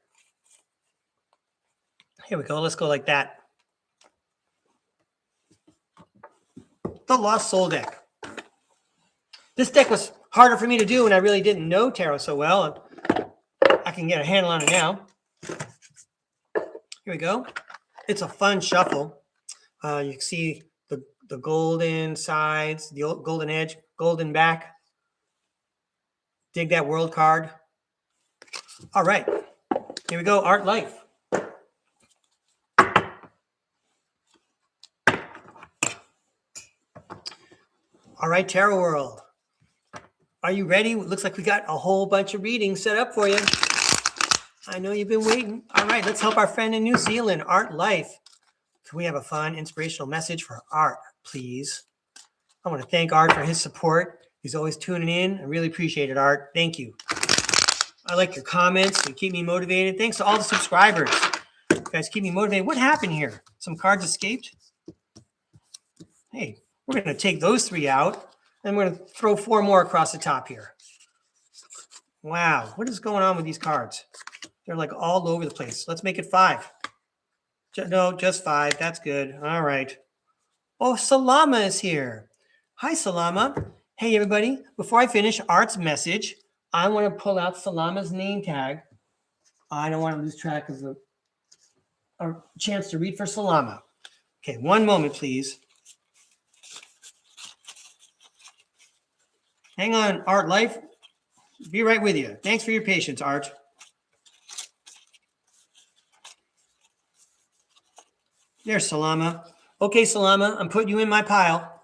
Here we go. Let's go like that. The Lost Soul deck. This deck was harder for me to do when I really didn't know tarot so well. I can get a handle on it now. Here we go. It's a fun shuffle. You can see the golden sides, the golden edge, golden back. Dig that world card. All right. Here we go. Art Life. All right, Tarot World. Are you ready? Looks like we got a whole bunch of readings set up for you. I know you've been waiting. All right, let's help our friend in New Zealand, Art Life. Can we have a fun, inspirational message for Art, please? I want to thank Art for his support. He's always tuning in. I really appreciate it, Art. Thank you. I like your comments. You keep me motivated. Thanks to all the subscribers. You guys keep me motivated. What happened here? Some cards escaped? Hey, we're going to take those 3 out, and we're going to throw 4 more across the top here. Wow, what is going on with these cards? They're like all over the place. Let's make it 5. No, just 5. That's good. All right. Oh, Salama is here. Hi, Salama. Hey, everybody. Before I finish Art's message, I want to pull out Salama's name tag. I don't want to lose track of a chance to read for Salama. Okay, one moment, please. Hang on, Art Life. Be right with you. Thanks for your patience, Art. There's Salama. Okay, Salama, I'm putting you in my pile.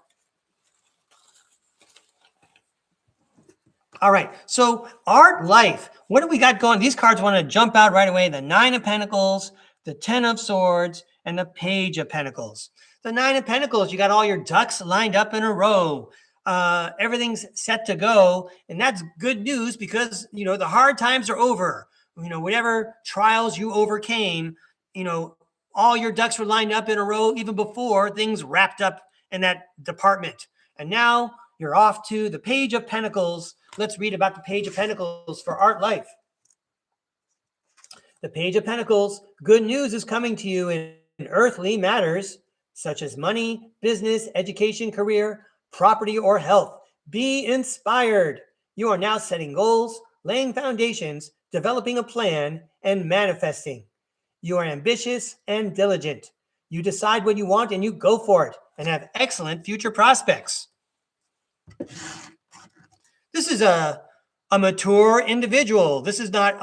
All right, so Art Life. What do we got going? These cards want to jump out right away. The 9 of Pentacles, the 10 of Swords, and the Page of Pentacles. The 9 of Pentacles, you got all your ducks lined up in a row. Everything's set to go, and that's good news because, you know, the hard times are over. You know, whatever trials you overcame, you know, all your ducks were lined up in a row even before things wrapped up in that department. And now you're off to the Page of Pentacles. Let's read about the Page of Pentacles for Art Life. The Page of Pentacles, good news is coming to you in earthly matters such as money, business, education, career, property, or health. Be inspired. You are now setting goals, laying foundations, developing a plan, and manifesting. You are ambitious and diligent. You decide what you want and you go for it and have excellent future prospects. This is a mature individual. This is not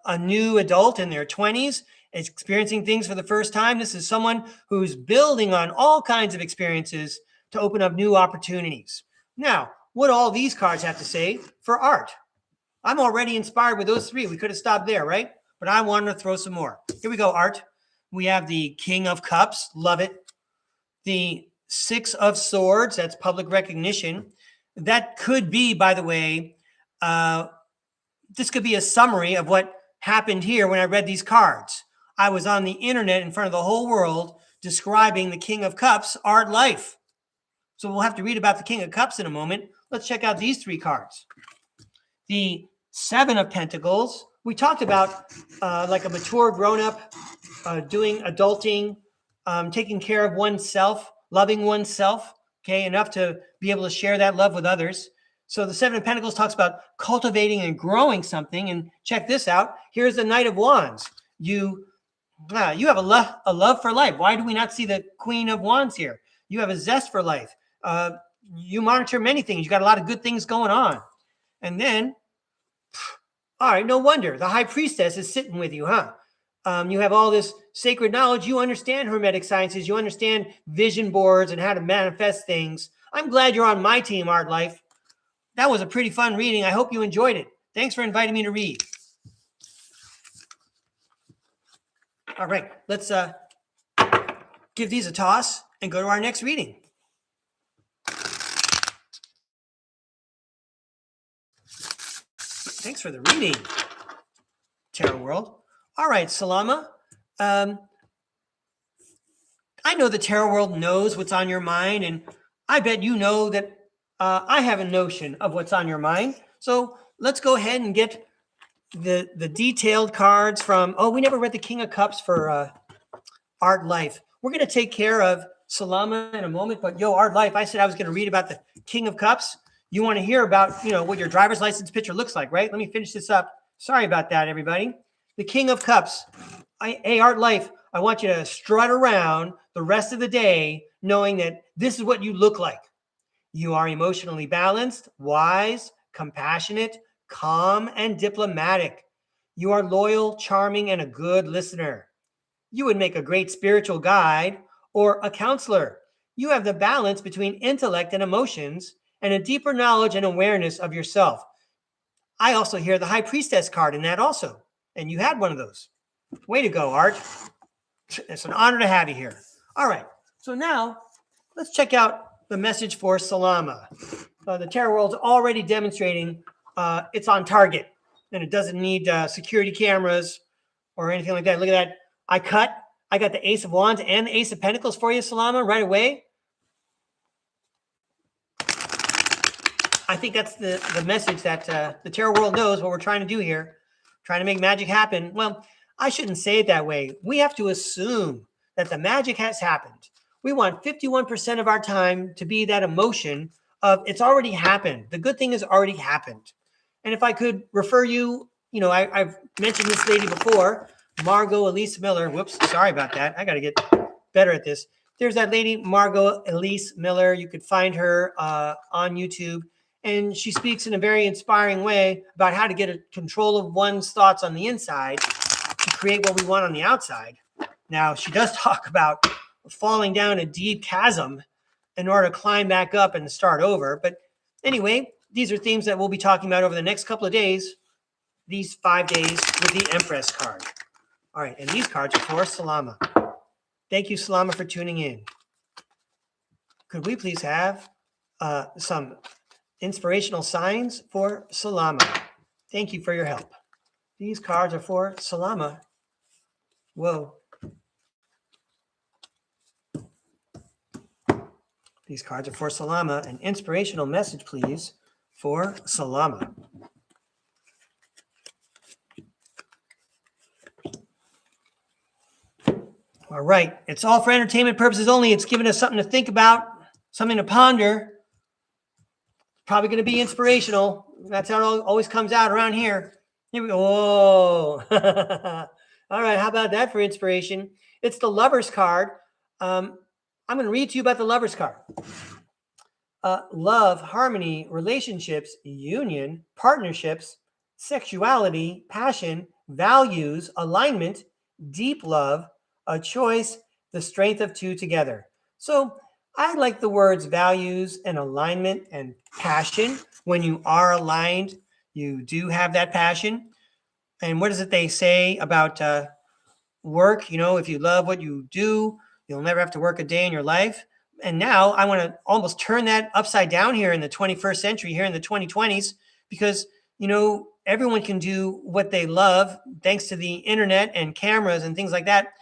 a new adult in their 20s experiencing things for the first time. This is someone who's building on all kinds of experiences to open up new opportunities. Now, what do all these cards have to say for Art? I'm already inspired with those 3. We could have stopped there, right? But I wanted to throw some more. Here we go, Art. We have the King of Cups. Love it. The 6 of Swords. That's public recognition. That could be, by the way, this could be a summary of what happened here when I read these cards. I was on the internet in front of the whole world describing the King of Cups, Art Life. So we'll have to read about the King of Cups in a moment. Let's check out these 3 cards. The 7 of Pentacles. We talked about like a mature grown-up, doing adulting, taking care of oneself, loving oneself, okay, enough to be able to share that love with others. So the 7 of Pentacles talks about cultivating and growing something. And check this out. Here's the Knight of Wands. You have a love for life. Why do we not see the Queen of Wands here? You have a zest for life. You monitor many things. You got a lot of good things going on. And then, all right, no wonder the High Priestess is sitting with you, huh? You have all this sacred knowledge. You understand Hermetic sciences. You understand vision boards and how to manifest things. I'm glad you're on my team, Art Life. That was a pretty fun reading. I hope you enjoyed it. Thanks for inviting me to read. All right, let's give these a toss and go to our next reading. Thanks for the reading, Tarot World. All right, Salama. I know the Tarot World knows what's on your mind, and I bet you know that I have a notion of what's on your mind. So let's go ahead and get the detailed cards from, oh, we never read the King of Cups for Art Life. We're going to take care of Salama in a moment, but yo, Art Life, I said I was going to read about the King of Cups. You want to hear about, what your driver's license picture looks like, right? Let me finish this up. Sorry about that, everybody. The King of Cups. Hey, Art Life, I want you to strut around the rest of the day knowing that this is what you look like. You are emotionally balanced, wise, compassionate, calm, and diplomatic. You are loyal, charming, and a good listener. You would make a great spiritual guide or a counselor. You have the balance between intellect and emotions and a deeper knowledge and awareness of yourself. I also hear the High Priestess card in that also. And you had one of those. Way to go, Art. It's an honor to have you here. All right. So now let's check out the message for Salama. The Tarot World's already demonstrating it's on target and it doesn't need security cameras or anything like that. Look at that. I got the Ace of Wands and the Ace of Pentacles for you, Salama, right away. I think that's the message that the Tarot World knows what we're trying to do here, trying to make magic happen. Well, I shouldn't say it that way. We have to assume that the magic has happened. We want 51% of our time to be that emotion of it's already happened. The good thing has already happened. And if I could refer you, I've mentioned this lady before, Margot Elise Miller. Whoops, sorry about that. I got to get better at this. There's that lady, Margot Elise Miller. You could find her on YouTube. And she speaks in a very inspiring way about how to get a control of one's thoughts on the inside to create what we want on the outside. Now, she does talk about falling down a deep chasm in order to climb back up and start over. But anyway, these are themes that we'll be talking about over the next couple of days, these 5 days with the Empress card. All right, and these cards are for Salama. Thank you, Salama, for tuning in. Could we please have some inspirational signs for Salama? Thank you for your help. These cards are for Salama. Whoa. These cards are for Salama. An inspirational message, please, for Salama. All right. It's all for entertainment purposes only. It's giving us something to think about, something to ponder. Probably going to be inspirational. That's how it always comes out around here. Here we go. Whoa. All right. How about that for inspiration? It's the Lover's card. I'm going to read to you about the Lover's card. Love, harmony, relationships, union, partnerships, sexuality, passion, values, alignment, deep love, a choice, the strength of two together. So I like the words values and alignment and passion. When you are aligned, you do have that passion. And what is it they say about work? If you love what you do, you'll never have to work a day in your life. And now I want to almost turn that upside down here in the 21st century, here in the 2020s, because, everyone can do what they love thanks to the internet and cameras and things like that.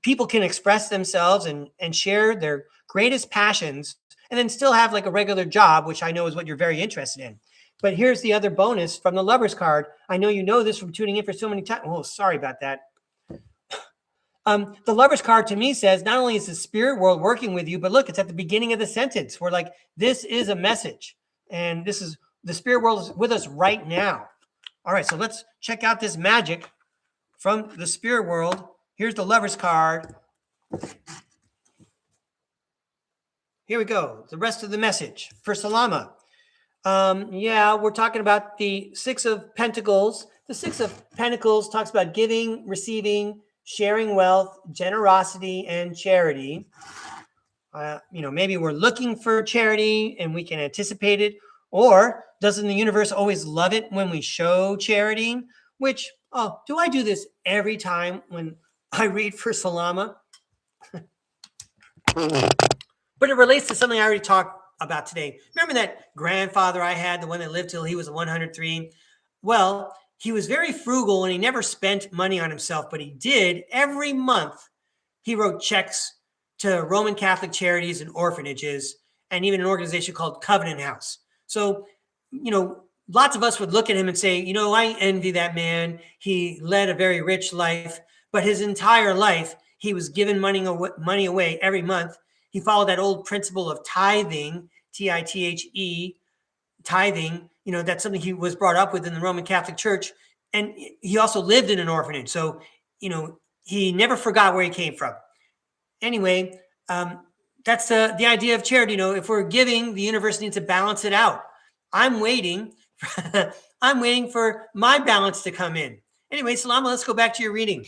People can express themselves and share their greatest passions and then still have like a regular job, which I know is what you're very interested in. But here's the other bonus from the Lover's card. I know you know this from tuning in for so many times. Oh, sorry about that. The Lover's card to me says not only is the spirit world working with you, but look, it's at the beginning of the sentence. We're like, this is a message. And this is the spirit world is with us right now. All right, so let's check out this magic from the spirit world. Here's the Lover's card. Here we go. The rest of the message for Salama. We're talking about the Six of Pentacles. The Six of Pentacles talks about giving, receiving, sharing wealth, generosity, and charity. Maybe we're looking for charity and we can anticipate it. Or doesn't the universe always love it when we show charity? Which, do I do this every time when I read for Salama? But it relates to something I already talked about today. Remember that grandfather I had, the one that lived till he was 103? Well, he was very frugal and he never spent money on himself, but he did every month. He wrote checks to Roman Catholic charities and orphanages, and even an organization called Covenant House. So, lots of us would look at him and say, I envy that man. He led a very rich life, but his entire life, he was giving money away every month. He followed that old principle of tithing, Tithe, tithing. That's something he was brought up with in the Roman Catholic Church. And he also lived in an orphanage. So, he never forgot where he came from. Anyway, that's the idea of charity. If we're giving, the universe needs to balance it out. I'm waiting. I'm waiting for my balance to come in. Anyway, Salama, let's go back to your reading.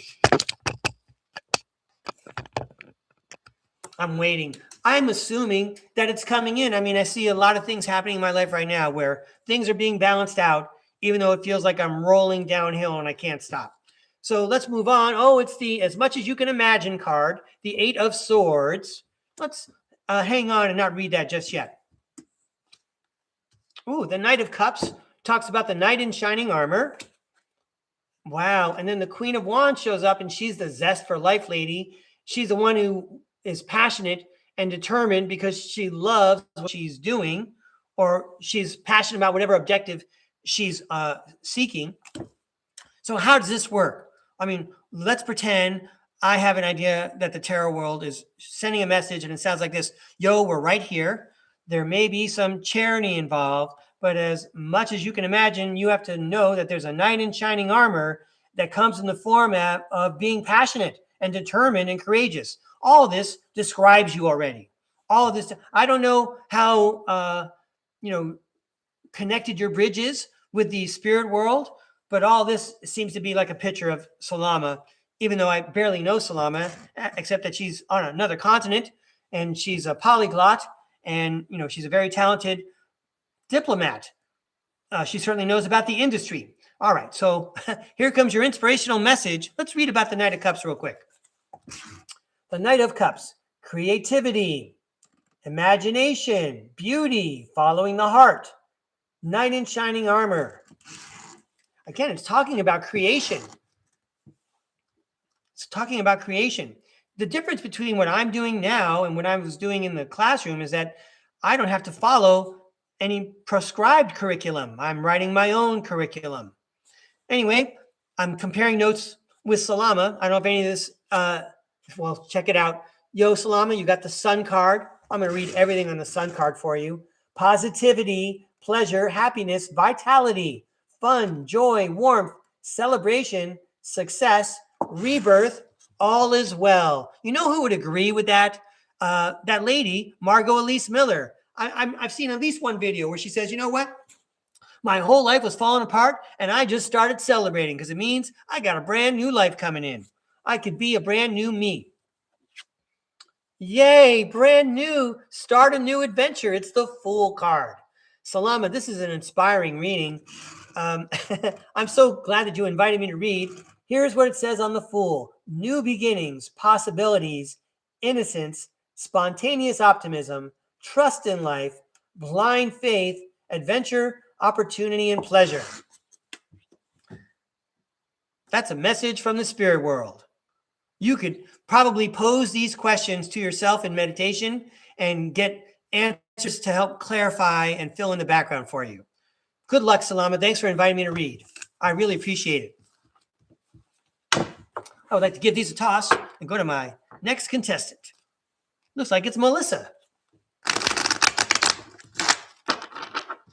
I'm waiting. I'm assuming that it's coming in. I mean, I see a lot of things happening in my life right now where things are being balanced out, even though it feels like I'm rolling downhill and I can't stop. So let's move on. Oh, it's the As Much As You Can Imagine card, the 8 of Swords. Let's hang on and not read that just yet. Ooh, the Knight of Cups talks about the knight in shining armor. Wow. And then the Queen of Wands shows up, and she's the zest for life lady. She's the one who is passionate and determined because she loves what she's doing, or she's passionate about whatever objective she's seeking. So how does this work? I mean, let's pretend I have an idea that the tarot world is sending a message, and it sounds like this. Yo, we're right here. There may be some charity involved, but as much as you can imagine, you have to know that there's a knight in shining armor that comes in the format of being passionate and determined and courageous. All of this describes you already. All of this, I don't know how, connected your bridge is with the spirit world, but all this seems to be like a picture of Salama, even though I barely know Salama, except that she's on another continent and she's a polyglot, and she's a very talented diplomat. She certainly knows about the industry. All right, so here comes your inspirational message. Let's read about the Knight of Cups real quick. The Knight of Cups: creativity, imagination, beauty, following the heart. Knight in shining armor. Again, it's talking about creation. It's talking about creation. The difference between what I'm doing now and what I was doing in the classroom is that I don't have to follow any prescribed curriculum. I'm writing my own curriculum. Anyway, I'm comparing notes with Salama. I don't know if any of this, well, check it out. Yo, Salama, you got the Sun card. I'm going to read everything on the Sun card for you. Positivity, pleasure, happiness, vitality, fun, joy, warmth, celebration, success, rebirth, all is well. You know who would agree with that? That lady, Margot Elise Miller. I've seen at least one video where she says, you know what? My whole life was falling apart, and I just started celebrating because it means I got a brand new life coming in. I could be a brand new me. Yay, brand new. Start a new adventure. It's the Fool card. Salama, this is an inspiring reading. I'm so glad that you invited me to read. Here's what it says on the Fool: new beginnings, possibilities, innocence, spontaneous optimism, trust in life, blind faith, adventure, opportunity, and pleasure. That's a message from the spirit world. You could probably pose these questions to yourself in meditation and get answers to help clarify and fill in the background for you. Good luck, Salama. Thanks for inviting me to read. I really appreciate it. I would like to give these a toss and go to my next contestant. Looks like it's Melissa.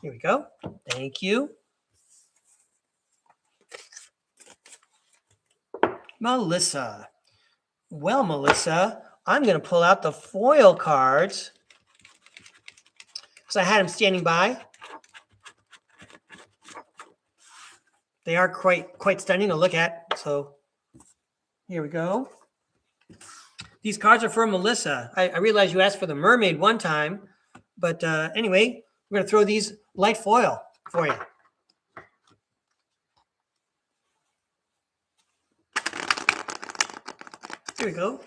Here we go. Thank you. Melissa. Well, Melissa, I'm going to pull out the foil cards because I had them standing by. They are quite stunning to look at. So here we go. These cards are for Melissa. I realize you asked for the mermaid one time, but anyway, we're going to throw these light foil for you. Here we go.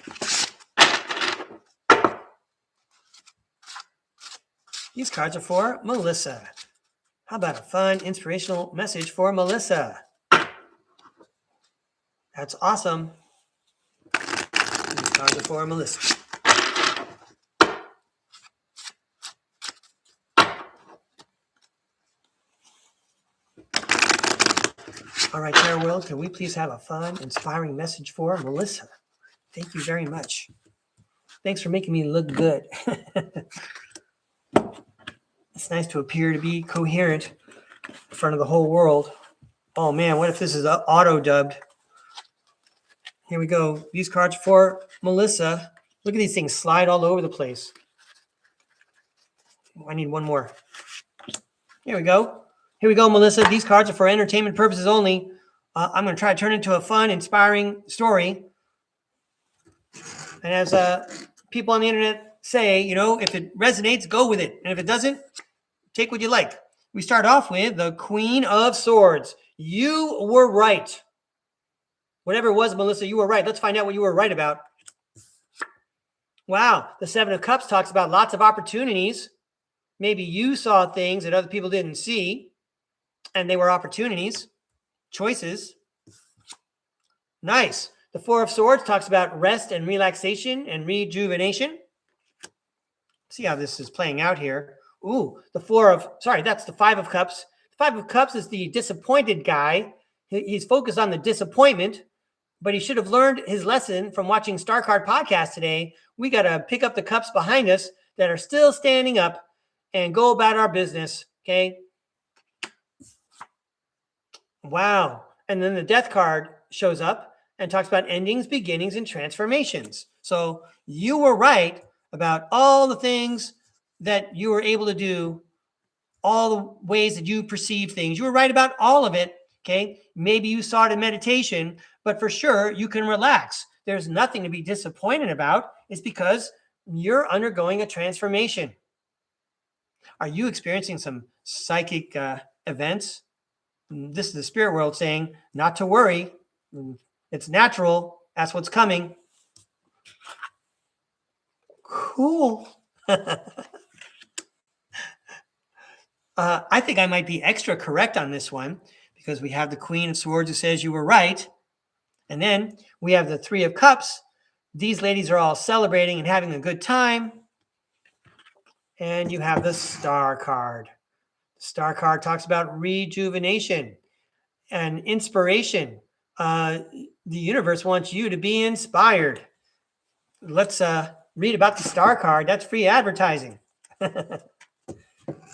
These cards are for Melissa. How about a fun, inspirational message for Melissa? That's awesome. These cards are for Melissa. All right, Tarot World, can we please have a fun, inspiring message for Melissa? Thank you very much. Thanks for making me look good. It's nice to appear to be coherent in front of the whole world. Oh man, what if this is auto-dubbed? Here we go. These cards for Melissa. Look at these things slide all over the place. I need one more. Here we go. Here we go, Melissa. These cards are for entertainment purposes only. I'm going to try to turn it into a fun, inspiring story. And as people on the internet say, you know, if it resonates, go with it. And if it doesn't, take what you like. We start off with the Queen of Swords. You were right. Whatever it was, Melissa, you were right. Let's find out what you were right about. Wow. The Seven of Cups talks about lots of opportunities. Maybe you saw things that other people didn't see, and they were opportunities, choices. Nice. The Four of Swords talks about rest and relaxation and rejuvenation. See how this is playing out here. Ooh, that's the Five of Cups. The Five of Cups is the disappointed guy. He's focused on the disappointment, but he should have learned his lesson from watching STARCARD podcast today. We got to pick up the cups behind us that are still standing up and go about our business, okay? Wow. And then the Death card shows up and talks about endings, beginnings, and transformations. So you were right about all the things that you were able to do, all the ways that you perceive things. You were right about all of it, okay? Maybe you saw it in meditation, but for sure you can relax. There's nothing to be disappointed about. It's because you're undergoing a transformation. Are you experiencing some psychic events? This is the spirit world saying not to worry. It's natural. That's what's coming. Cool. I think I might be extra correct on this one because we have the Queen of Swords who says you were right. And then we have the Three of Cups. These ladies are all celebrating and having a good time. And you have the Star card. The Star card talks about rejuvenation and inspiration. The universe wants you to be inspired. Let's read about the Star card. That's free advertising.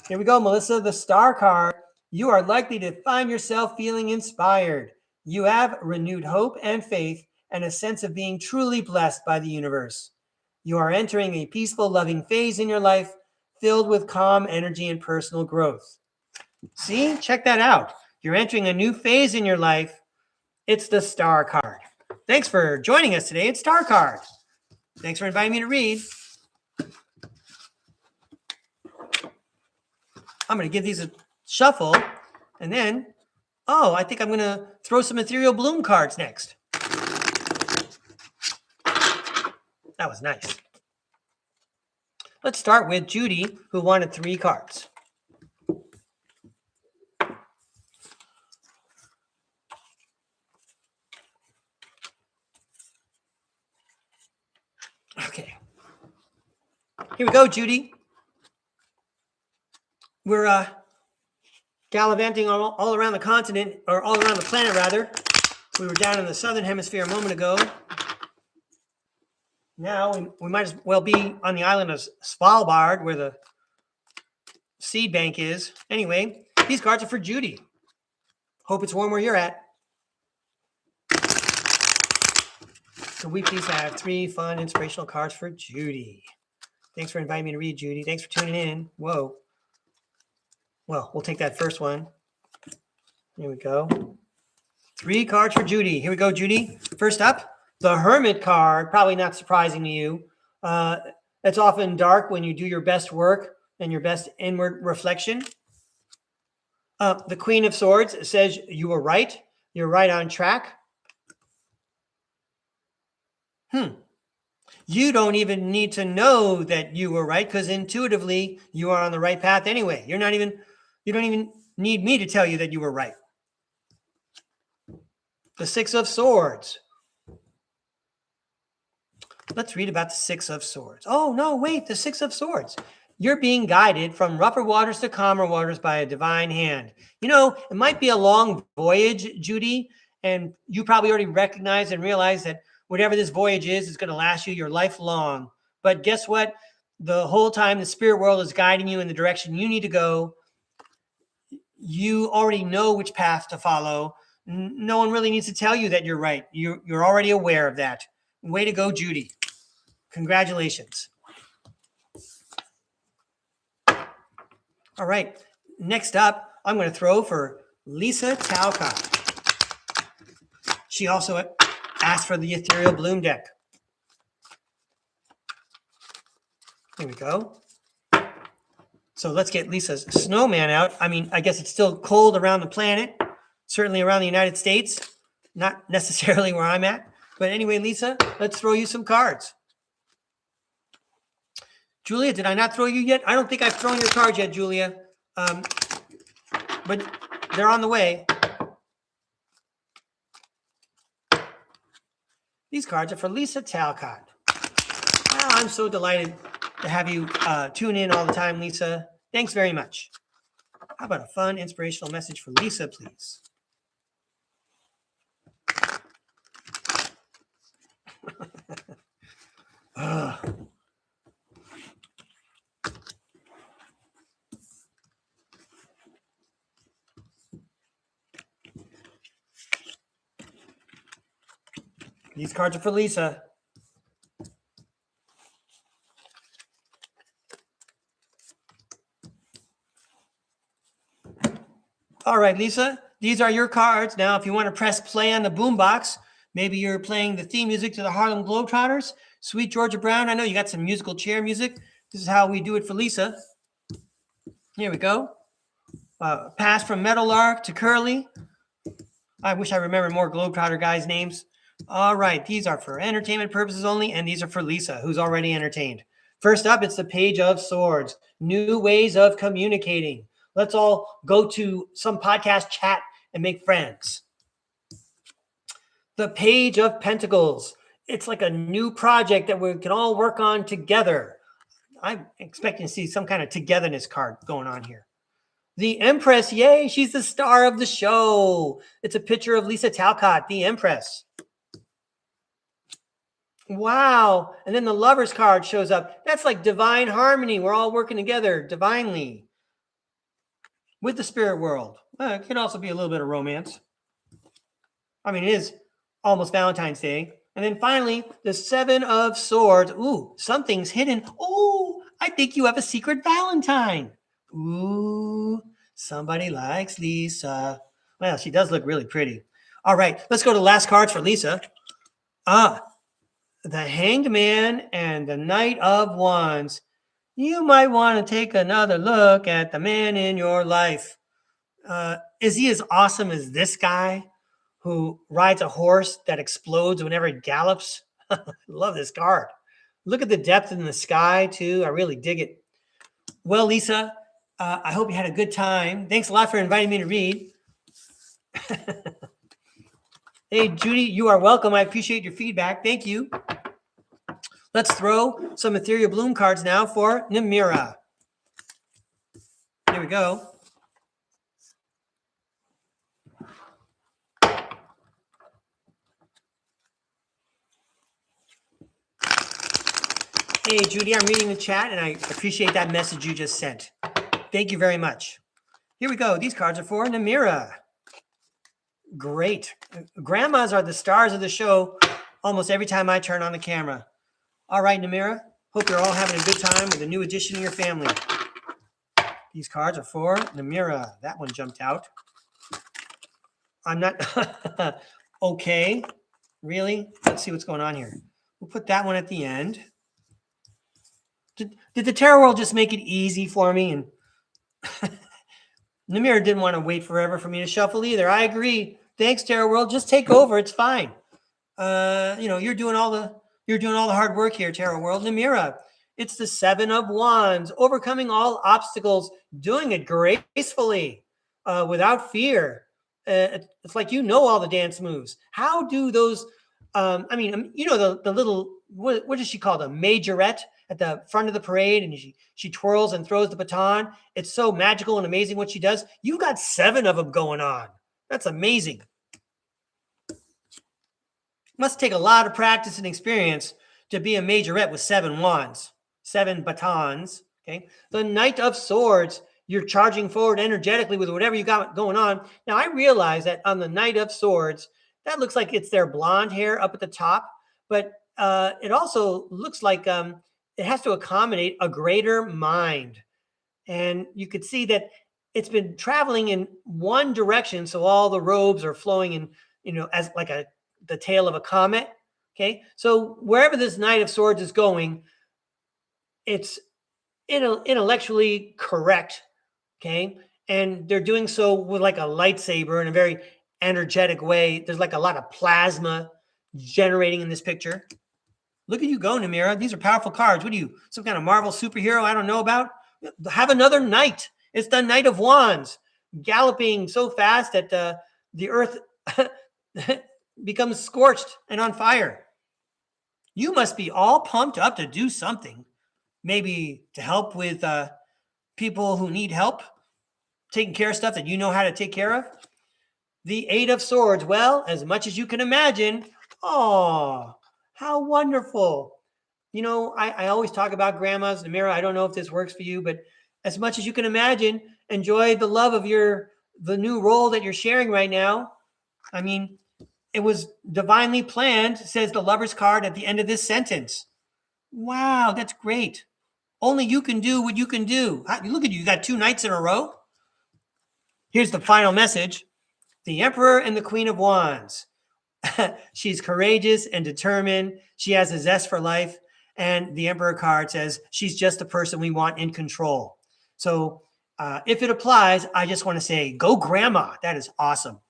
Here we go, Melissa. The Star card. You are likely to find yourself feeling inspired. You have renewed hope and faith and a sense of being truly blessed by the universe. You are entering a peaceful, loving phase in your life filled with calm energy and personal growth. See, check that out. You're entering a new phase in your life. It's the Star card. Thanks for joining us today. It's STARCARD. Thanks for inviting me to read. I'm going to give these a shuffle, and then, I think I'm going to throw some Ethereal Bloom cards next. That was nice. Let's start with Judy, who wanted 3 cards. Okay. Here we go, Judy. We're gallivanting all around the continent, or all around the planet, rather. We were down in the southern hemisphere a moment ago. Now we might as well be on the island of Svalbard, where the seed bank is. Anyway, these cards are for Judy. Hope it's warm where you're at. So we please have 3 fun, inspirational cards for Judy. Thanks for inviting me to read, Judy. Thanks for tuning in. Whoa. Well, we'll take that first one. Here we go. 3 cards for Judy. Here we go, Judy. First up, the Hermit card. Probably not surprising to you. It's often dark when you do your best work and your best inward reflection. The Queen of Swords says you were right. You're right on track. You don't even need to know that you were right, because intuitively you are on the right path anyway. You don't even need me to tell you that you were right. The Six of Swords. Let's read about the Six of Swords. Oh, no, wait, the Six of Swords. You're being guided from rougher waters to calmer waters by a divine hand. You know, it might be a long voyage, Judy, and you probably already recognize and realize that whatever this voyage is going to last you your life long. But guess what? The whole time the spirit world is guiding you in the direction you need to go. You already know which path to follow. No one really needs to tell you that you're right. You're already aware of that. Way to go, Judy. Congratulations. All right. Next up, I'm going to throw for Lisa Talcott. She also asked for the Ethereal Bloom deck. Here we go. So let's get Lisa's snowman out. I mean, I guess it's still cold around the planet, certainly around the United States, not necessarily where I'm at. But anyway, Lisa, let's throw you some cards. Julia, did I not throw you yet? I don't think I've thrown your cards yet, Julia. But they're on the way. These cards are for Lisa Talcott. Well, I'm so delighted to have you tune in all the time, Lisa. Thanks very much. How about a fun, inspirational message for Lisa, please? These cards are for Lisa. All right, Lisa, these are your cards. Now, if you want to press play on the boombox, maybe you're playing the theme music to the Harlem Globetrotters, Sweet Georgia Brown. I know you got some musical chair music. This is how we do it for Lisa. Here we go. Pass from Meadowlark to Curly. I wish I remembered more Globetrotter guys' names. All right, these are for entertainment purposes only, and these are for Lisa, who's already entertained. First up, it's the Page of Swords, new ways of communicating. Let's all go to some podcast chat and make friends. The Page of Pentacles. It's like a new project that we can all work on together. I'm expecting to see some kind of togetherness card going on here. The Empress, yay, she's the star of the show. It's a picture of Lisa Talcott, the Empress. Wow. And then the Lover's card shows up. That's like divine harmony. We're all working together divinely with the spirit world. It could also be a little bit of romance. I mean, it is almost Valentine's Day. And then finally, the Seven of Swords. Ooh, something's hidden. Oh, I think you have a secret Valentine. Ooh, somebody likes Lisa. Well, she does look really pretty. All right, let's go to the last cards for Lisa. The Hanged Man and the Knight of Wands. You might want to take another look at the man in your life. Is he as awesome as this guy who rides a horse that explodes whenever it gallops? I love this card. Look at the depth in the sky, too. I really dig it. Well, Lisa, I hope you had a good time. Thanks a lot for inviting me to read. Hey, Judy, you are welcome. I appreciate your feedback. Thank you. Let's throw some Ethereal Bloom cards now for Namira. Here we go. Hey, Judy, I'm reading the chat, and I appreciate that message you just sent. Thank you very much. Here we go. These cards are for Namira. Great. Grandmas are the stars of the show almost every time I turn on the camera. All right, Namira. Hope you're all having a good time with a new addition to your family. These cards are for Namira. That one jumped out. I'm not... Okay. Really? Let's see what's going on here. We'll put that one at the end. Did the Tarot World just make it easy for me? And Namira didn't want to wait forever for me to shuffle either. I agree. Thanks, Tarot World. Just take over. It's fine. You're doing all the You're doing all the hard work here, Tarot World. Namira, it's the 7 of Wands, overcoming all obstacles, doing it gracefully, without fear. It's like you know all the dance moves. How do those, you know, the little, what does she call them? Majorette at the front of the parade, and she twirls and throws the baton. It's so magical and amazing what she does. You've got 7 of them going on. That's amazing. Must take a lot of practice and experience to be a majorette with 7 wands, 7 batons. Okay. The Knight of Swords, you're charging forward energetically with whatever you got going on. Now, I realize that on the Knight of Swords, that looks like it's their blonde hair up at the top, but it also looks like it has to accommodate a greater mind. And you could see that it's been traveling in one direction. So all the robes are flowing in, you know, as like the tail of a comet. Okay. So wherever this Knight of Swords is going, it's intellectually correct. Okay. And they're doing so with like a lightsaber in a very energetic way. There's like a lot of plasma generating in this picture. Look at you go, Namira. These are powerful cards. What are you, some kind of Marvel superhero I don't know about? Have another knight. It's the Knight of Wands, galloping so fast that the earth becomes scorched and on fire. You must be all pumped up to do something, maybe to help with people who need help, taking care of stuff that you know how to take care of. The 8 of Swords, well, as much as you can imagine. Oh, how wonderful. You know, I always talk about grandmas. Namira, I don't know if this works for you, but as much as you can imagine, enjoy the love of the new role that you're sharing right now. I mean, it was divinely planned, says the Lover's card at the end of this sentence. Wow, that's great. Only you can do what you can do. Look at you, you got 2 nights in a row. Here's the final message. The Emperor and the Queen of Wands. She's courageous and determined. She has a zest for life. And the Emperor card says she's just the person we want in control. So if it applies, I just want to say, go grandma. That is awesome.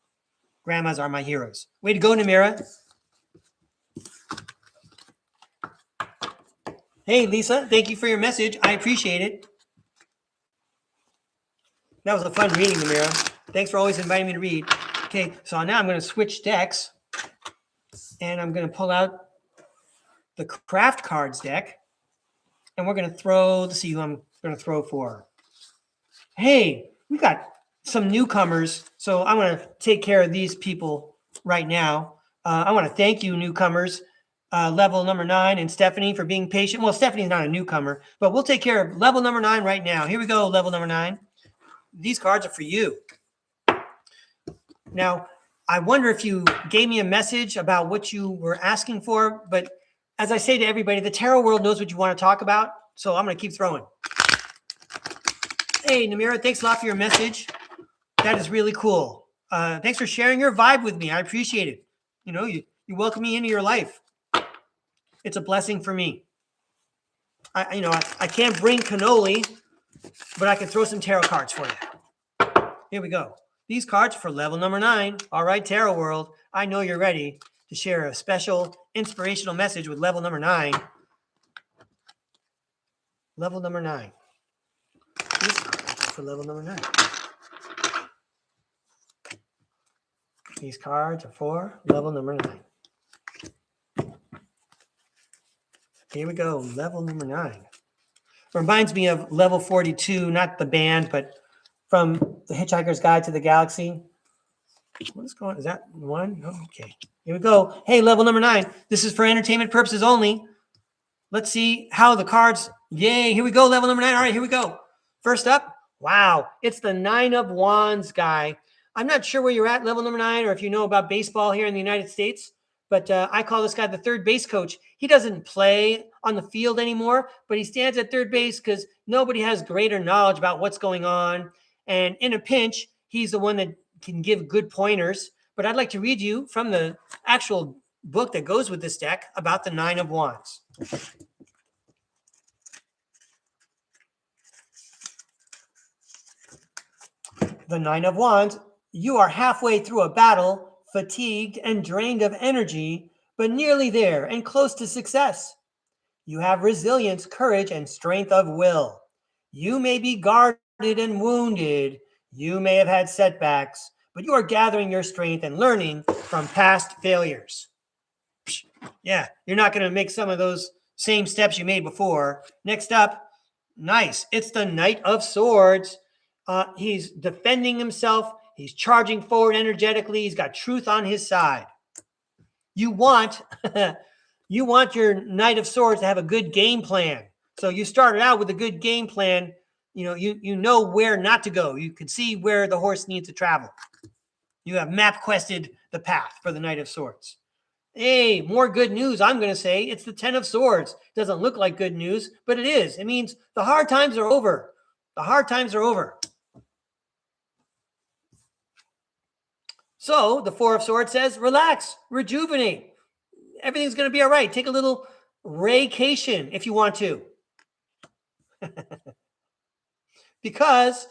Grandmas are my heroes. Way to go, Namira. Hey, Lisa, thank you for your message. I appreciate it. That was a fun reading, Namira. Thanks for always inviting me to read. Okay, so now I'm going to switch decks. And I'm going to pull out the Craft Cards deck. And we're going to throw, let's see who I'm going to throw for. Hey, we got some newcomers. So I'm going to take care of these people right now. I want to thank you, newcomers. Level number 9 and Stephanie for being patient. Well, Stephanie's not a newcomer, but we'll take care of level number 9 right now. Here we go, level number 9. These cards are for you. Now, I wonder if you gave me a message about what you were asking for, but as I say to everybody, the tarot world knows what you want to talk about, so I'm going to keep throwing. Hey, Namira, thanks a lot for your message. That is really cool. Thanks for sharing your vibe with me. I appreciate it. You know, you welcome me into your life. It's a blessing for me. I can't bring cannoli, but I can throw some tarot cards for you. Here we go. These cards are for level number 9. All right, Tarot World, I know you're ready to share a special inspirational message with level number 9. Level number 9. These cards are for level number 9. These cards are for level number 9. Here we go, level number 9. Reminds me of level 42, not the band, but from The Hitchhiker's Guide to the Galaxy. What is going on? Is that one? Oh, okay. Here we go. Hey, level number 9. This is for entertainment purposes only. Let's see how the cards. Yay. Here we go. Level number 9. All right, here we go. First up. Wow. It's the 9 of Wands guy. I'm not sure where you're at, level number 9, or if you know about baseball here in the United States, but I call this guy the third base coach. He doesn't play on the field anymore, but he stands at third base because nobody has greater knowledge about what's going on. And in a pinch, he's the one that can give good pointers. But I'd like to read you from the actual book that goes with this deck about the 9 of Wands. The 9 of Wands, you are halfway through a battle, fatigued and drained of energy, but nearly there and close to success. You have resilience, courage, and strength of will. You may be guarded and wounded. You may have had setbacks, but you are gathering your strength and learning from past failures. Yeah, you're not going to make some of those same steps you made before. Next up, nice. It's the Knight of Swords. He's defending himself. He's charging forward energetically. He's got truth on his side. You want you want your Knight of Swords to have a good game plan. So you started out with a good game plan. You know where not to go. You can see where the horse needs to travel. You have map quested the path for the Knight of Swords. Hey, more good news, I'm going to say. It's the Ten of Swords. Doesn't look like good news, but it is. It means the hard times are over. The hard times are over. So the Four of Swords says, relax, rejuvenate. Everything's going to be all right. Take a little raycation if you want to. Because,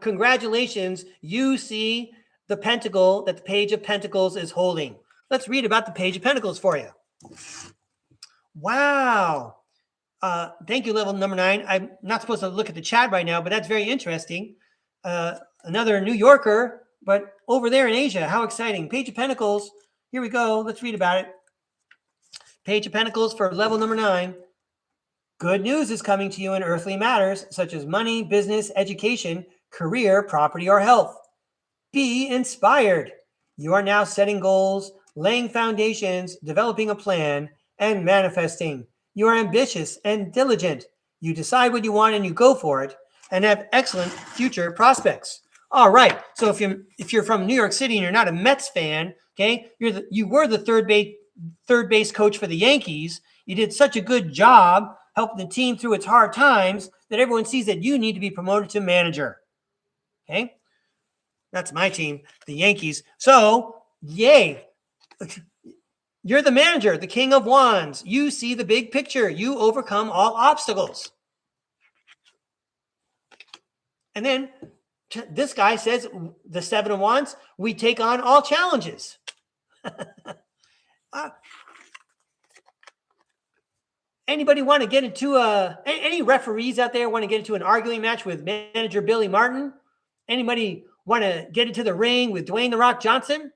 congratulations, you see the pentacle that the Page of Pentacles is holding. Let's read about the Page of Pentacles for you. Wow. Thank you, level number 9. I'm not supposed to look at the chat right now, but that's very interesting. Another New Yorker, but over there in Asia. How exciting. Page of Pentacles. Here we go. Let's read about it. Page of Pentacles for level number 9. Good news is coming to you in earthly matters, such as money, business, education, career, property, or health. Be inspired. You are now setting goals, laying foundations, developing a plan, and manifesting. You are ambitious and diligent. You decide what you want and you go for it, and have excellent future prospects. All right. So if you're from New York City and you're not a Mets fan, okay, you were the third base coach for the Yankees. You did such a good job helping the team through its hard times that everyone sees that you need to be promoted to manager. Okay. That's my team, the Yankees. So, yay. You're the manager, the King of Wands. You see the big picture. You overcome all obstacles. And then this guy says, the Seven of Wands, we take on all challenges. Anybody want to get into any referees out there want to get into an arguing match with manager Billy Martin? Anybody want to get into the ring with Dwayne "The Rock" Johnson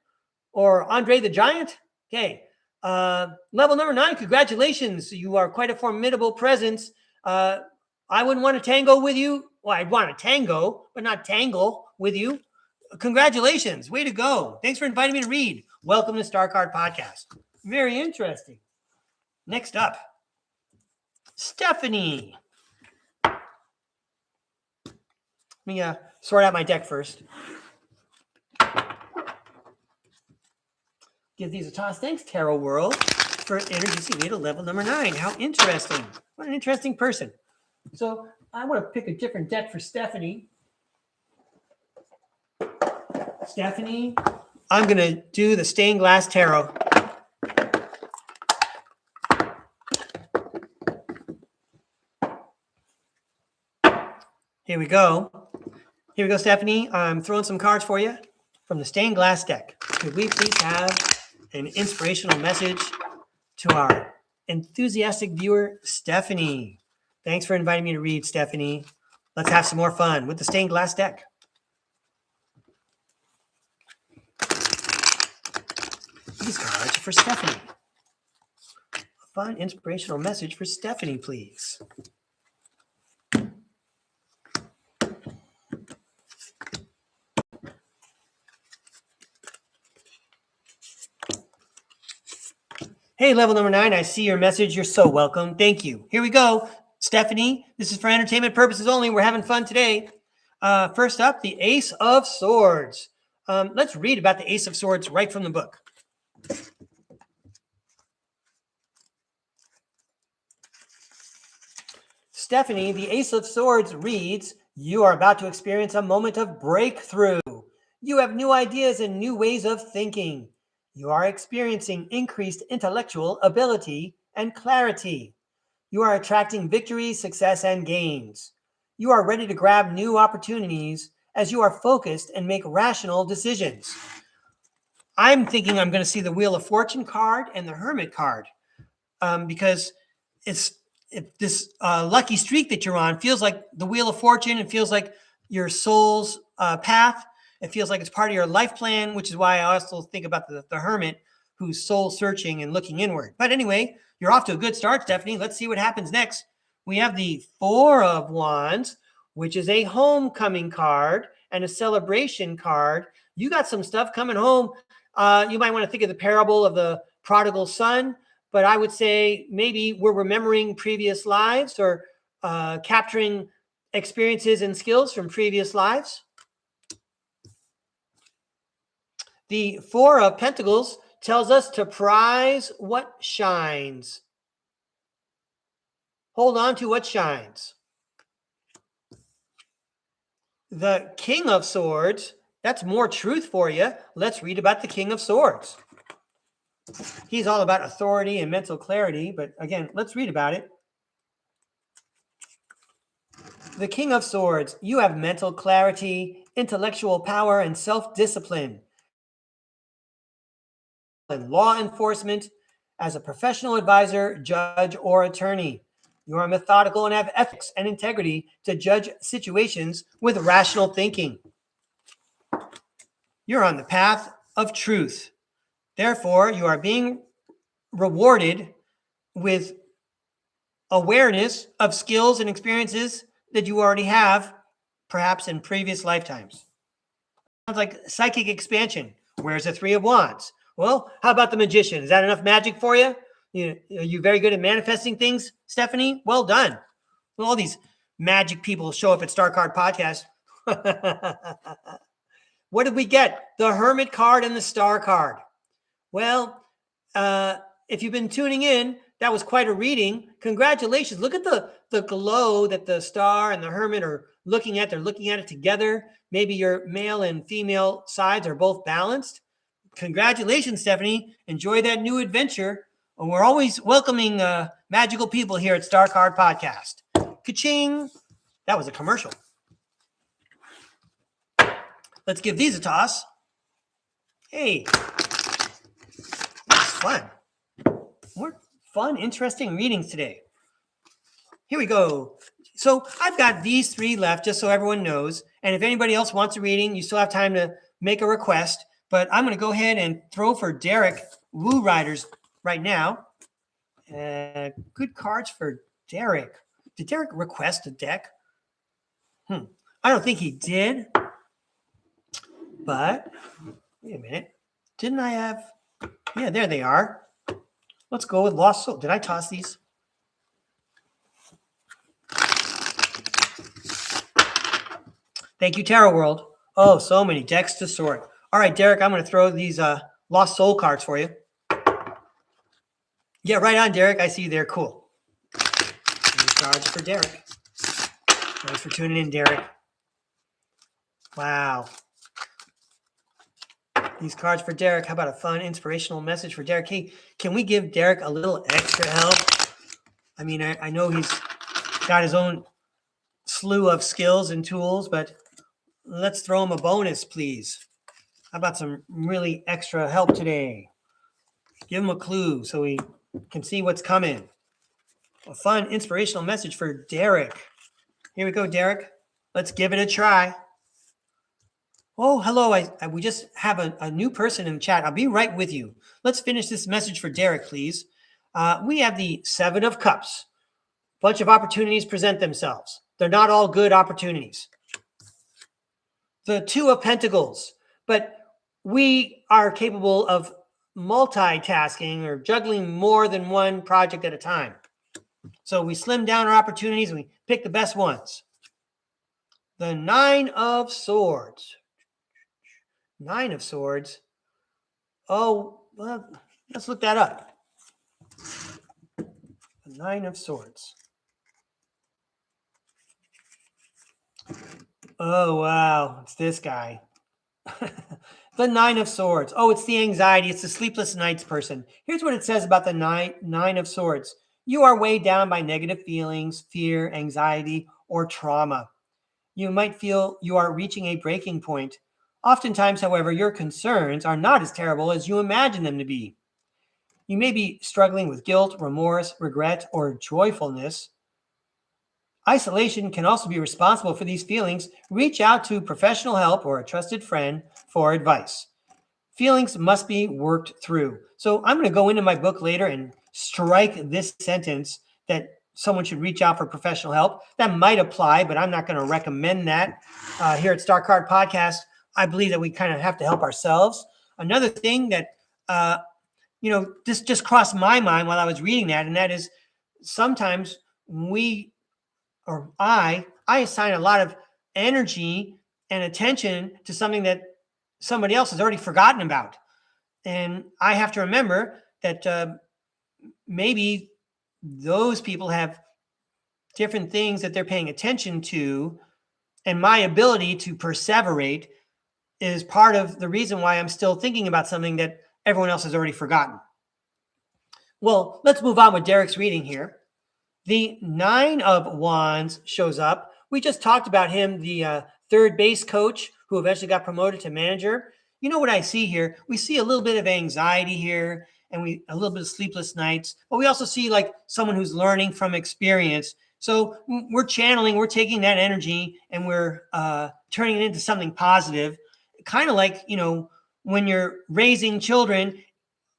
or Andre the Giant? Okay. Level number 9, congratulations. You are quite a formidable presence. I wouldn't want to tango with you. Well, I'd want to tango, but not tangle with you. Congratulations. Way to go. Thanks for inviting me to read. Welcome to StarCard Podcast. Very interesting. Next up, Stephanie. Let me sort out my deck first. Give these a toss. Thanks, Tarot World, for introducing me to level number 9. How interesting. What an interesting person. So I want to pick a different deck for Stephanie. Stephanie, I'm going to do the Stained Glass Tarot. Here we go. Here we go, Stephanie. I'm throwing some cards for you from the Stained Glass deck. Could we please have an inspirational message to our enthusiastic viewer, Stephanie? Thanks for inviting me to read, Stephanie. Let's have some more fun with the Stained Glass deck. These cards are for Stephanie. A fun, inspirational message for Stephanie, please. Hey, level number 9, I see your message. You're so welcome. Thank you. Here we go. Stephanie, this is for entertainment purposes only. We're having fun today. First up, the Ace of Swords. Let's read about the Ace of Swords right from the book. Stephanie, the Ace of Swords reads, you are about to experience a moment of breakthrough. You have new ideas and new ways of thinking. You are experiencing increased intellectual ability and clarity. You are attracting victory, success, and gains. You are ready to grab new opportunities as you are focused and make rational decisions. I'm thinking I'm going to see the Wheel of Fortune card and the Hermit card, because it's if this lucky streak that you're on feels like the Wheel of Fortune. It feels like your soul's path. It feels like it's part of your life plan, which is why I also think about the Hermit, who's soul searching and looking inward. But anyway, you're off to a good start, Stephanie. Let's see what happens next. We have the Four of Wands, which is a homecoming card and a celebration card. You got some stuff coming home. You might want to think of the parable of the prodigal son, but I would say maybe we're remembering previous lives or capturing experiences and skills from previous lives. The Four of Pentacles tells us to prize what shines. Hold on to what shines. The King of Swords, that's more truth for you. Let's read about the King of Swords. He's all about authority and mental clarity, but again, let's read about it. The King of Swords, you have mental clarity, intellectual power, and self-discipline. And law enforcement, as a professional advisor, judge, or attorney. You are methodical and have ethics and integrity to judge situations with rational thinking. You're on the path of truth. Therefore, you are being rewarded with awareness of skills and experiences that you already have, perhaps in previous lifetimes. Sounds like psychic expansion. Where's the Three of Wands? Well, how about the Magician? Is that enough magic for you? Are you very good at manifesting things, Stephanie? Well done. Well, all these magic people show up at StarCard Podcast. What did we get? The Hermit card and the Star card. Well, if you've been tuning in, that was quite a reading. Congratulations. Look at the glow that the Star and the Hermit are looking at. They're looking at it together. Maybe your male and female sides are both balanced. Congratulations, Stephanie. Enjoy that new adventure. And we're always welcoming magical people here at StarCard Podcast. Ka-ching. That was a commercial. Let's give these a toss. Hey. That's fun. More fun, interesting readings today. Here we go. So I've got these three left just so everyone knows. And if anybody else wants a reading, you still have time to make a request. But I'm going to go ahead and throw for Derek Woo Riders right now. Good cards for Derek. Did Derek request a deck? I don't think he did. But wait a minute. Didn't I have? Yeah, there they are. Let's go with Lost Soul. Did I toss these? Thank you, Tarot World. Oh, so many decks to sort. All right, Derek, I'm going to throw these Lost Soul cards for you. Yeah, right on, Derek. I see you there. Cool. These cards for Derek. Thanks for tuning in, Derek. Wow. These cards for Derek. How about a fun, inspirational message for Derek? Hey, can we give Derek a little extra help? I mean, I know he's got his own slew of skills and tools, but let's throw him a bonus, please. How about some really extra help today? Give him a clue so we can see what's coming. A fun, inspirational message for Derek. Here we go, Derek. Let's give it a try. Oh, hello. We just have a new person in the chat. I'll be right with you. Let's finish this message for Derek, please. We have the Seven of Cups. A bunch of opportunities present themselves. They're not all good opportunities. The Two of Pentacles. But we are capable of multitasking or juggling more than one project at a time. So we slim down our opportunities and we pick the best ones. The Nine of Swords. Nine of Swords. Oh, well, let's look that up. The Nine of Swords. Oh, wow. It's this guy. The Nine of Swords. Oh, it's the anxiety. It's the sleepless nights person. Here's what it says about the Nine of Swords. You are weighed down by negative feelings, fear, anxiety, or trauma. You might feel you are reaching a breaking point. Oftentimes, however, your concerns are not as terrible as you imagine them to be. You may be struggling with guilt, remorse, regret, or joyfulness. Isolation can also be responsible for these feelings. Reach out to professional help or a trusted friend for advice. Feelings must be worked through. So I'm going to go into my book later and strike this sentence that someone should reach out for professional help. That might apply, but I'm not going to recommend that. Here at StarCard Podcast, I believe that we kind of have to help ourselves. Another thing that, this just crossed my mind while I was reading that, and that is sometimes I assign a lot of energy and attention to something that somebody else has already forgotten about. And I have to remember that maybe those people have different things that they're paying attention to, and my ability to perseverate is part of the reason why I'm still thinking about something that everyone else has already forgotten. Well, let's move on with Derek's reading here. The 9 of Wands shows up. We just talked about him, the third base coach who eventually got promoted to manager. You know what I see here? We see a little bit of anxiety here and a little bit of sleepless nights, but we also see like someone who's learning from experience. So we're taking that energy and we're turning it into something positive. Kind of like, when you're raising children,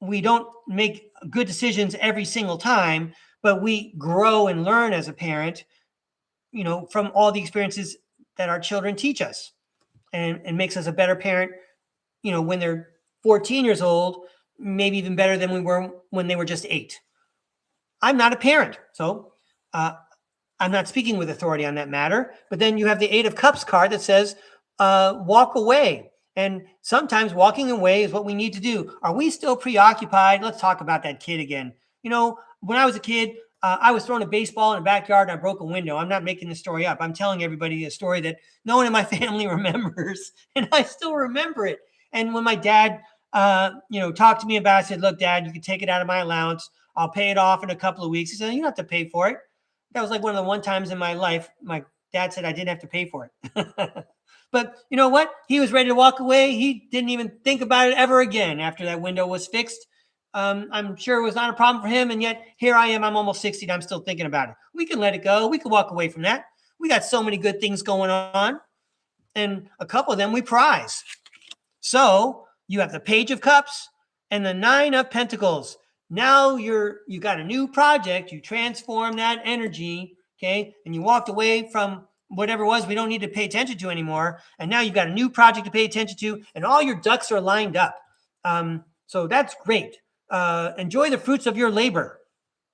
we don't make good decisions every single time, but we grow and learn as a parent, from all the experiences that our children teach us, and makes us a better parent, when they're 14 years old, maybe even better than we were when they were just 8. I'm not a parent, so I'm not speaking with authority on that matter. But then you have the 8 of Cups card that says, walk away. And sometimes walking away is what we need to do. Are we still preoccupied? Let's talk about that kid again. When I was a kid, I was throwing a baseball in the backyard and I broke a window. I'm not making the story up. I'm telling everybody a story that no one in my family remembers, and I still remember it. And when my dad, talked to me about it, I said, look, Dad, you can take it out of my allowance. I'll pay it off in a couple of weeks. He said, you don't have to pay for it. That was like one of the one times in my life my dad said I didn't have to pay for it. But you know what? He was ready to walk away. He didn't even think about it ever again after that window was fixed. I'm sure it was not a problem for him. And yet here I am. I'm almost 60 and I'm still thinking about it. We can let it go. We can walk away from that. We got so many good things going on. And a couple of them we prize. So you have the Page of Cups and the 9 of Pentacles. Now you got a new project. You transform that energy, okay? And you walked away from whatever it was we don't need to pay attention to anymore. And now you've got a new project to pay attention to, and all your ducks are lined up. So that's great. Enjoy the fruits of your labor.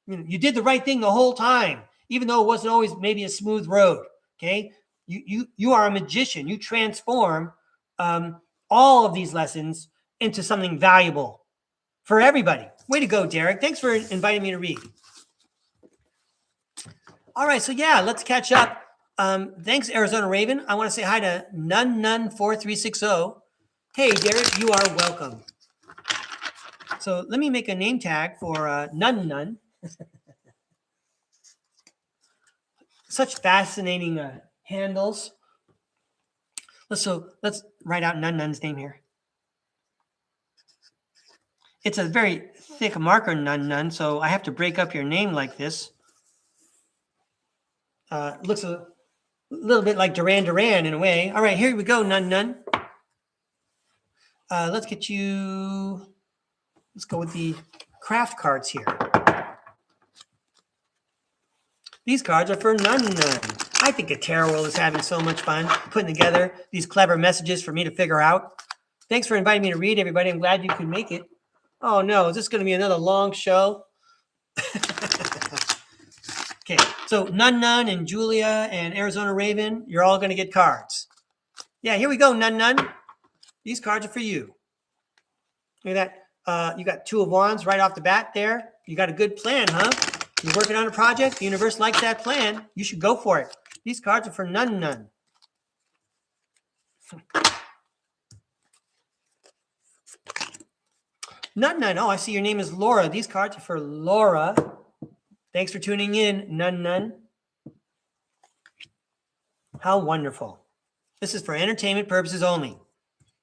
You did the right thing the whole time, even though it wasn't always maybe a smooth road, okay? You are a magician. You transform all of these lessons into something valuable for everybody. Way to go, Derek. Thanks for inviting me to read. All right, so yeah, let's catch up. Thanks, Arizona Raven. I want to say hi to Nun4360. Hey, Derek, you are welcome. So let me make a name tag for Nun. Such fascinating handles. Let's write out Nun's name here. It's a very thick marker, Nun, so I have to break up your name like this. Looks a little bit like Duran Duran in a way. All right, here we go, Nun. Let's go with the craft cards here. These cards are for Nun. I think the tarot world is having so much fun putting together these clever messages for me to figure out. Thanks for inviting me to read, everybody. I'm glad you could make it. Oh, no. Is this going to be another long show? Okay. So Nun and Julia and Arizona Raven, you're all going to get cards. Yeah, here we go, Nun. These cards are for you. Look at that. You got 2 of Wands right off the bat there. You got a good plan, huh? You're working on a project. The universe likes that plan. You should go for it. These cards are for Nun. Nun. Oh, I see your name is Laura. These cards are for Laura. Thanks for tuning in, Nun. How wonderful. This is for entertainment purposes only.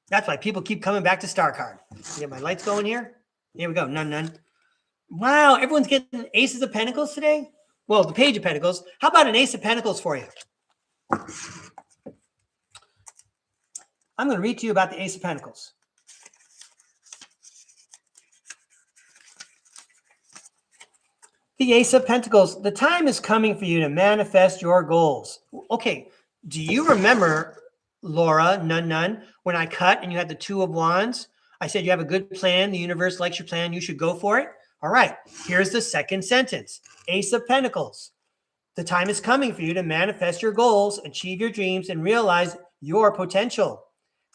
That's why people keep coming back to StarCard. Get my lights going here. Here we go. None. Wow, everyone's getting aces of pentacles today? Well, the page of pentacles. How about an ace of pentacles for you? I'm going to read to you about the ace of pentacles. The ace of pentacles. The time is coming for you to manifest your goals. Okay, do you remember, Laura, none, when I cut and you had the two of wands? I said you have a good plan. The universe likes your plan. You should go for it. All right, here's the second sentence. Ace of pentacles. The time is coming for you to manifest your goals, achieve your dreams, and realize your potential.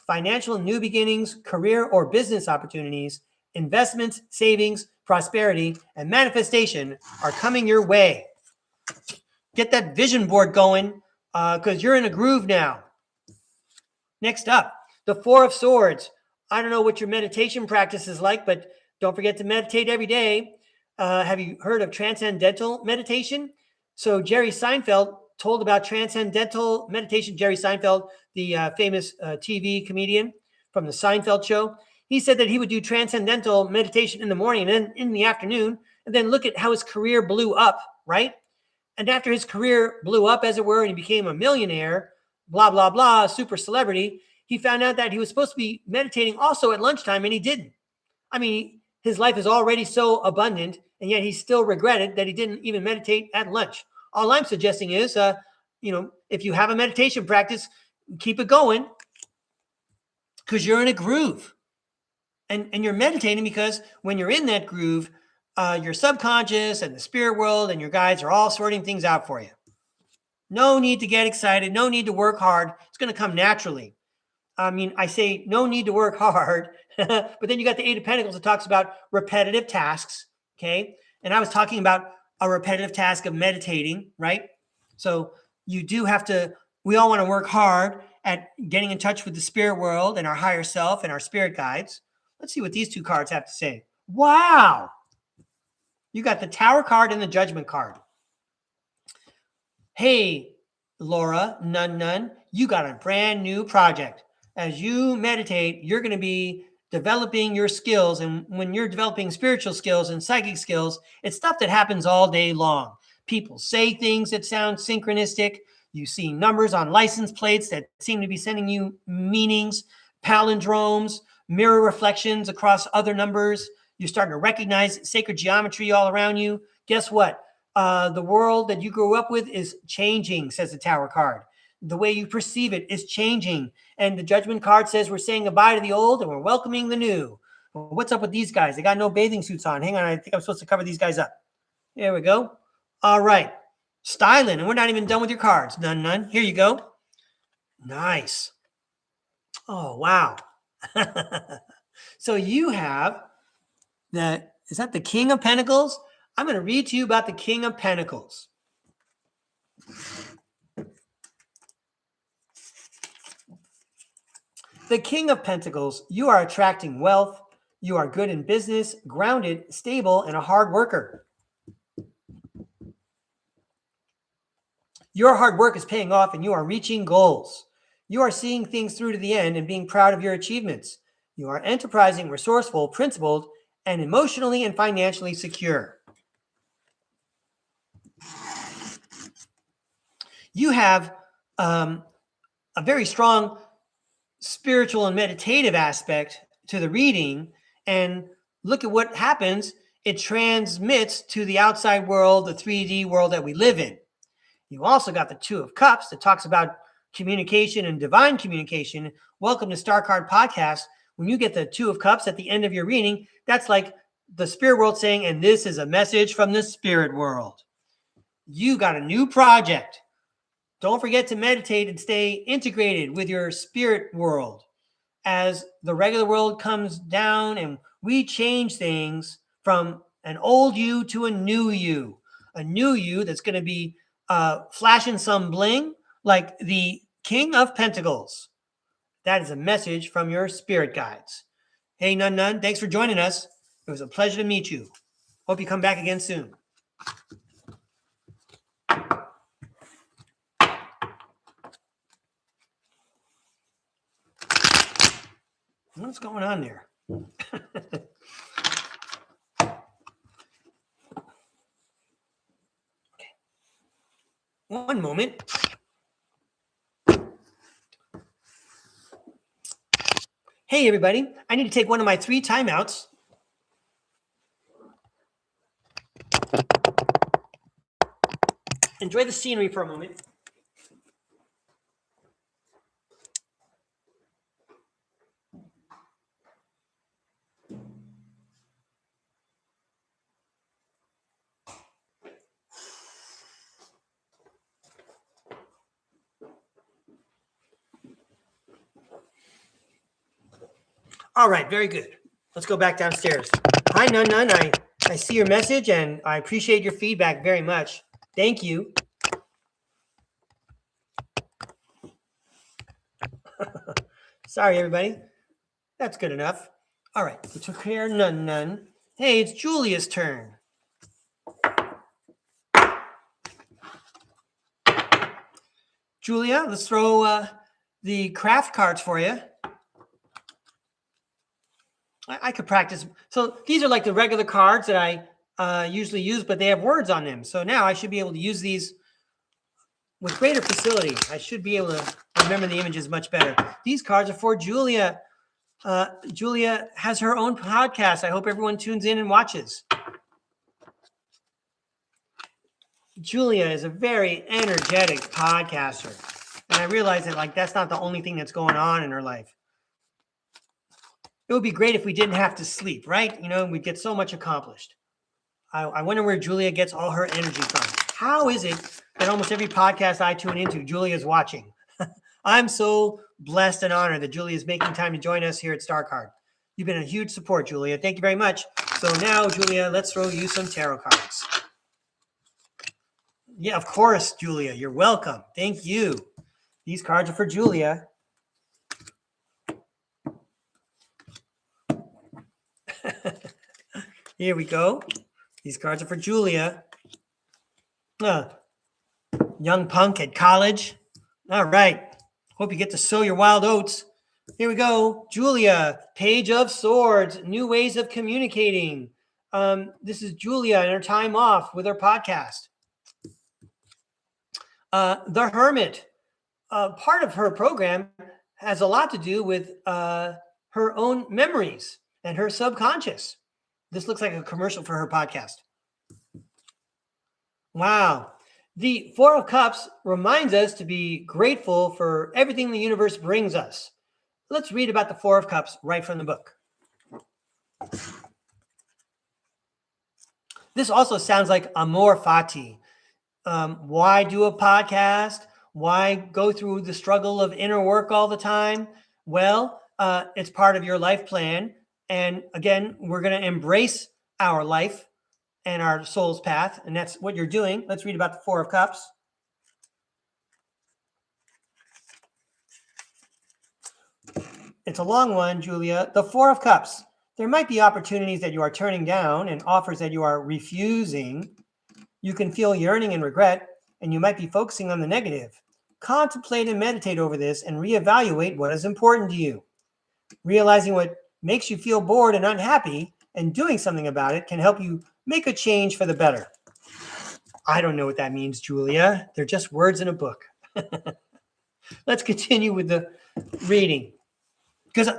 Financial new beginnings, career or business opportunities, investments, savings, prosperity, and manifestation are coming your way. Get that vision board going because you're in a groove now. Next up, the Four of Swords. I don't know what your meditation practice is like, but don't forget to meditate every day. Have you heard of transcendental meditation? So Jerry Seinfeld told about transcendental meditation. Jerry Seinfeld, the famous TV comedian from the Seinfeld show, he said that he would do transcendental meditation in the morning and then in the afternoon, and then look at how his career blew up, right? And after his career blew up, as it were, and he became a millionaire, blah, blah, blah, super celebrity, he found out that he was supposed to be meditating also at lunchtime, and he didn't. I mean, his life is already so abundant, and yet he still regretted that he didn't even meditate at lunch. All I'm suggesting is, if you have a meditation practice, keep it going because you're in a groove. And you're meditating because when you're in that groove, your subconscious and the spirit world and your guides are all sorting things out for you. No need to get excited. No need to work hard. It's going to come naturally. I mean, I say no need to work hard, but then you got the Eight of Pentacles that talks about repetitive tasks, okay? And I was talking about a repetitive task of meditating, right? So you do have to, we all want to work hard at getting in touch with the spirit world and our higher self and our spirit guides. Let's see what these two cards have to say. Wow. You got the Tower card and the Judgment card. Hey, Laura, none, you got a brand new project. As you meditate, you're going to be developing your skills. And when you're developing spiritual skills and psychic skills, it's stuff that happens all day long. People say things that sound synchronistic. You see numbers on license plates that seem to be sending you meanings, palindromes, mirror reflections across other numbers. You're starting to recognize sacred geometry all around you. Guess what? The world that you grew up with is changing, says the Tower card. The way you perceive it is changing. And the Judgment card says we're saying goodbye to the old and we're welcoming the new. Well, what's up with these guys? They got no bathing suits on. Hang on, I think I'm supposed to cover these guys up. There we go. All right. Styling, and we're not even done with your cards. None. Here you go. Nice. Oh, wow. So you have that. Is that the King of Pentacles? I'm going to read to you about the King of Pentacles. The King of Pentacles, you are attracting wealth. You are good in business, grounded, stable, and a hard worker. Your hard work is paying off and you are reaching goals. You are seeing things through to the end and being proud of your achievements. You are enterprising, resourceful, principled, and emotionally and financially secure. You have a very strong spiritual and meditative aspect to the reading, and look at what happens. It transmits to the outside world, the 3D world that we live in. You also got the Two of Cups that talks about communication and divine communication. Welcome to StarCard Podcast. When you get the Two of Cups at the end of your reading, that's like the spirit world saying, and this is a message from the spirit world. You got a new project. Don't forget to meditate and stay integrated with your spirit world. As the regular world comes down and we change things from an old you to a new you that's going to be flashing some bling like the King of Pentacles. That is a message from your spirit guides. Hey, none, thanks for joining us. It was a pleasure to meet you. Hope you come back again soon. What's going on there? Okay. One moment. Hey, everybody. I need to take one of my 3 timeouts. Enjoy the scenery for a moment. All right, very good. Let's go back downstairs. Hi, Nun. I see your message, and I appreciate your feedback very much. Thank you. Sorry, everybody. That's good enough. All right, we took care of Nun. Hey, it's Julia's turn. Julia, let's throw the craft cards for you. I could practice. So these are like the regular cards that I usually use, but they have words on them. So now I should be able to use these with greater facility. I should be able to remember the images much better. These cards are for Julia. Julia has her own podcast. I hope everyone tunes in and watches. Julia is a very energetic podcaster. And I realize that like that's not the only thing that's going on in her life. It would be great if we didn't have to sleep, right? You know, we'd get so much accomplished. I wonder where Julia gets all her energy from. How is it that almost every podcast I tune into, Julia's watching? I'm so blessed and honored that Julia is making time to join us here at StarCard. You've been a huge support, Julia. Thank you very much. So now, Julia, let's throw you some tarot cards. Yeah, of course, Julia. You're welcome. Thank you. These cards are for Julia. Here we go. These cards are for Julia. Young punk at college. All right. Hope you get to sow your wild oats. Here we go. Julia, Page of Swords, new ways of communicating. This is Julia in her time off with her podcast. The Hermit. Part of her program has a lot to do with her own memories and her subconscious. This looks like a commercial for her podcast. Wow. The Four of Cups reminds us to be grateful for everything the universe brings us. Let's read about the Four of Cups right from the book. This also sounds like amor fati. Why do a podcast? Why go through the struggle of inner work all the time? Well, it's part of your life plan. And again, we're going to embrace our life and our soul's path. And that's what you're doing. Let's read about the Four of Cups. It's a long one, Julia. The Four of Cups. There might be opportunities that you are turning down and offers that you are refusing. You can feel yearning and regret, and you might be focusing on the negative. Contemplate and meditate over this and reevaluate what is important to you. Realizing what makes you feel bored and unhappy and doing something about it can help you make a change for the better. I don't know what that means, Julia. They're just words in a book. Let's continue with the reading. Because,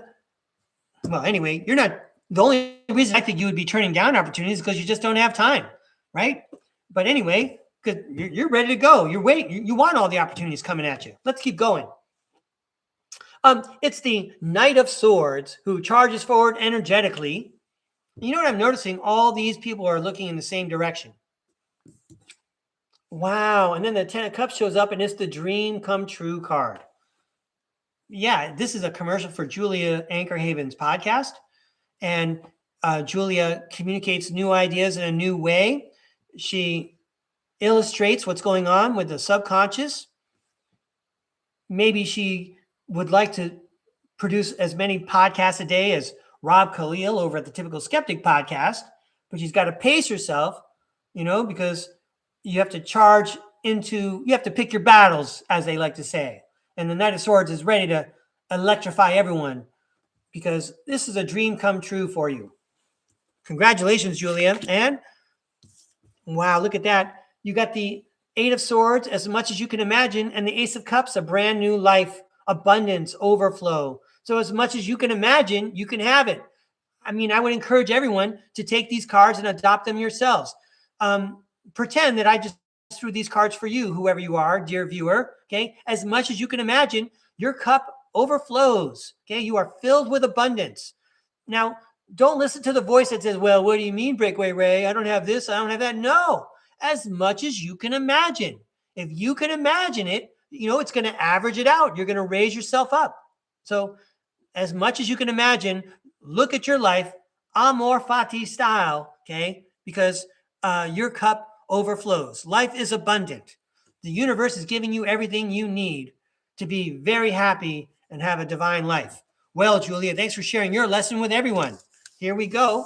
well, anyway, you're not, the only reason I think you would be turning down opportunities is because you just don't have time, right? But anyway, because you're ready to go. You're waiting. You want all the opportunities coming at you. Let's keep going. It's the Knight of Swords who charges forward energetically. You know what I'm noticing? All these people are looking in the same direction. Wow. And then the Ten of Cups shows up and it's the Dream Come True card. Yeah, this is a commercial for Julia Anchorhaven's podcast. And Julia communicates new ideas in a new way. She illustrates what's going on with the subconscious. Maybe she would like to produce as many podcasts a day as Rob Khalil over at the Typical Skeptic podcast, but she's got to pace herself, because you have to you have to pick your battles, as they like to say. And the Knight of Swords is ready to electrify everyone because this is a dream come true for you. Congratulations, Julia. And wow, look at that. You got the Eight of Swords, as much as you can imagine, and the Ace of Cups, a brand new life, abundance, overflow. So as much as you can imagine, you can have it. I mean, I would encourage everyone to take these cards and adopt them yourselves. Pretend that I just threw these cards for you, whoever you are, dear viewer. Okay, as much as you can imagine, your cup overflows. Okay, you are filled with abundance. Now, don't listen to the voice that says, well, what do you mean, Breakaway Ray? I don't have this, I don't have that. No, as much as you can imagine. If you can imagine it, it's going to average it out. You're going to raise yourself up. So as much as you can imagine, look at your life, amor fati style, okay? Because your cup overflows. Life is abundant. The universe is giving you everything you need to be very happy and have a divine life. Well, Julia, thanks for sharing your lesson with everyone. Here we go.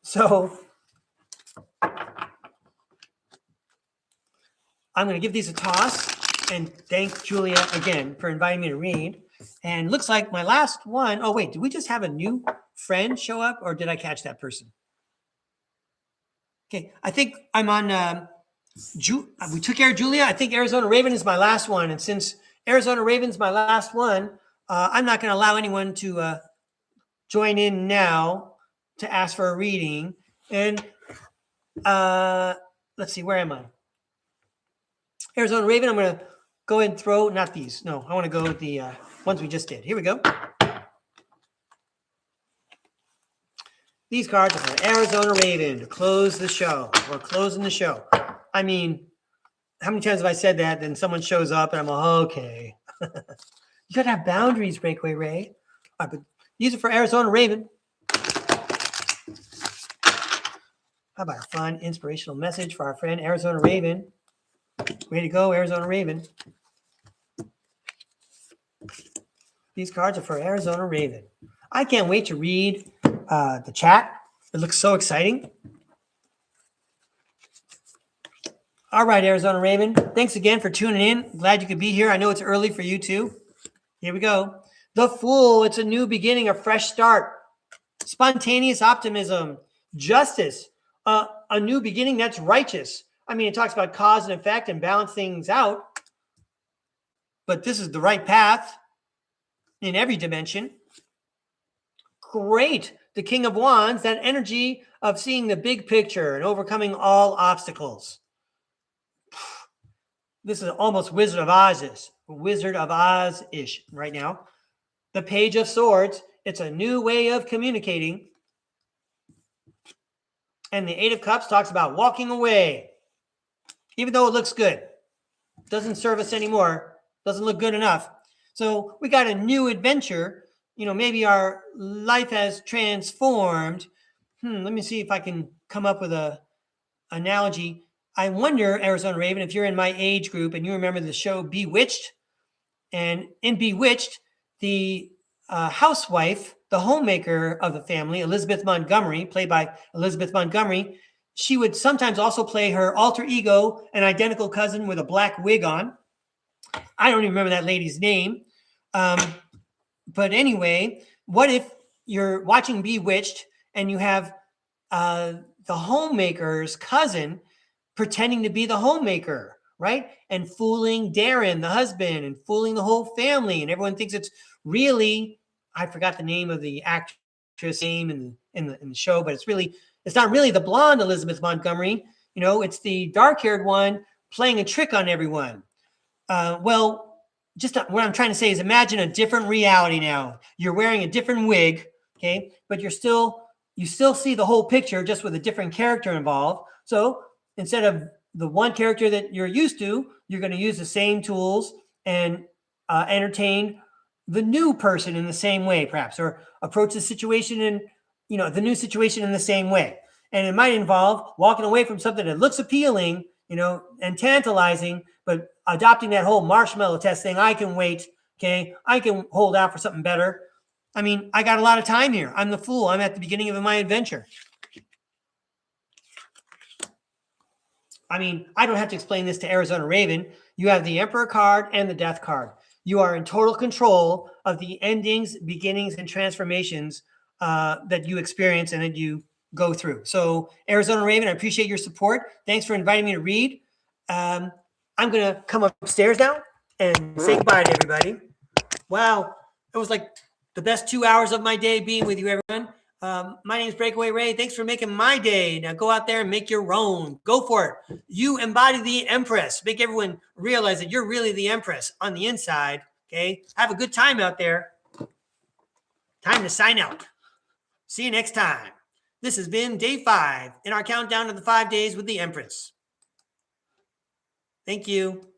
So I'm going to give these a toss and thank Julia again for inviting me to read. And looks like my last one. Oh, wait, did we just have a new friend show up or did I catch that person? Okay, I think I'm on, we took care of Julia. I think Arizona Raven is my last one. And since Arizona Raven's my last one, I'm not going to allow anyone to join in now to ask for a reading. And let's see, where am I? Arizona Raven, I'm going to go ahead and throw, not these. No, I want to go with the ones we just did. Here we go. These cards are for Arizona Raven to close the show or closing the show. I mean, how many times have I said that? Then someone shows up and I'm like, okay. You got to have boundaries, Breakaway Ray. All right, but these are for Arizona Raven. How about a fun, inspirational message for our friend Arizona Raven? Way to go, Arizona Raven. These cards are for Arizona Raven. I can't wait to read the chat. It looks so exciting. All right, Arizona Raven. Thanks again for tuning in. Glad you could be here. I know it's early for you too. Here we go. The Fool. It's a new beginning, a fresh start. Spontaneous optimism. Justice. A new beginning that's righteous. I mean, it talks about cause and effect and balance things out. But this is the right path in every dimension. Great. The King of Wands, that energy of seeing the big picture and overcoming all obstacles. This is almost Wizard of Oz-ish right now. The Page of Swords, it's a new way of communicating. And the Eight of Cups talks about walking away. Even though it looks good. Doesn't serve us anymore. Doesn't look good enough. So we got a new adventure. Maybe our life has transformed. Let me see if I can come up with a analogy. I wonder, Arizona Raven, if you're in my age group and you remember the show Bewitched. And in Bewitched, the housewife, the homemaker of the family, Elizabeth Montgomery, played by Elizabeth Montgomery, she would sometimes also play her alter ego, an identical cousin with a black wig on. I don't even remember that lady's name. But anyway, what if you're watching Bewitched and you have the homemaker's cousin pretending to be the homemaker, right? And fooling Darren, the husband, and fooling the whole family. And everyone thinks it's really, I forgot the name of the actress name in the show, but it's not really the blonde Elizabeth Montgomery. It's the dark-haired one playing a trick on everyone. Just what I'm trying to say is imagine a different reality now. You're wearing a different wig, okay? But you still see the whole picture just with a different character involved. So instead of the one character that you're used to, you're going to use the same tools and entertain the new person in the same way, perhaps, or approach the situation the new situation in the same way. And it might involve walking away from something that looks appealing, and tantalizing, but adopting that whole marshmallow test thing. I can wait. Okay. I can hold out for something better. I mean, I got a lot of time here. I'm the Fool. I'm at the beginning of my adventure. I mean, I don't have to explain this to Arizona Raven. You have the Emperor card and the Death card. You are in total control of the endings, beginnings, and transformations that you experience and that you go through. So Arizona Raven, I appreciate your support. Thanks for inviting me to read. I'm going to come upstairs now and say goodbye to everybody. Wow. It was like the best 2 hours of my day being with you, everyone. My name is Breakaway Ray. Thanks for making my day. Now go out there and make your own. Go for it. You embody the Empress. Make everyone realize that you're really the Empress on the inside. Okay. Have a good time out there. Time to sign out. See you next time. This has been day 5 in our countdown to the 5 days with the Empress. Thank you.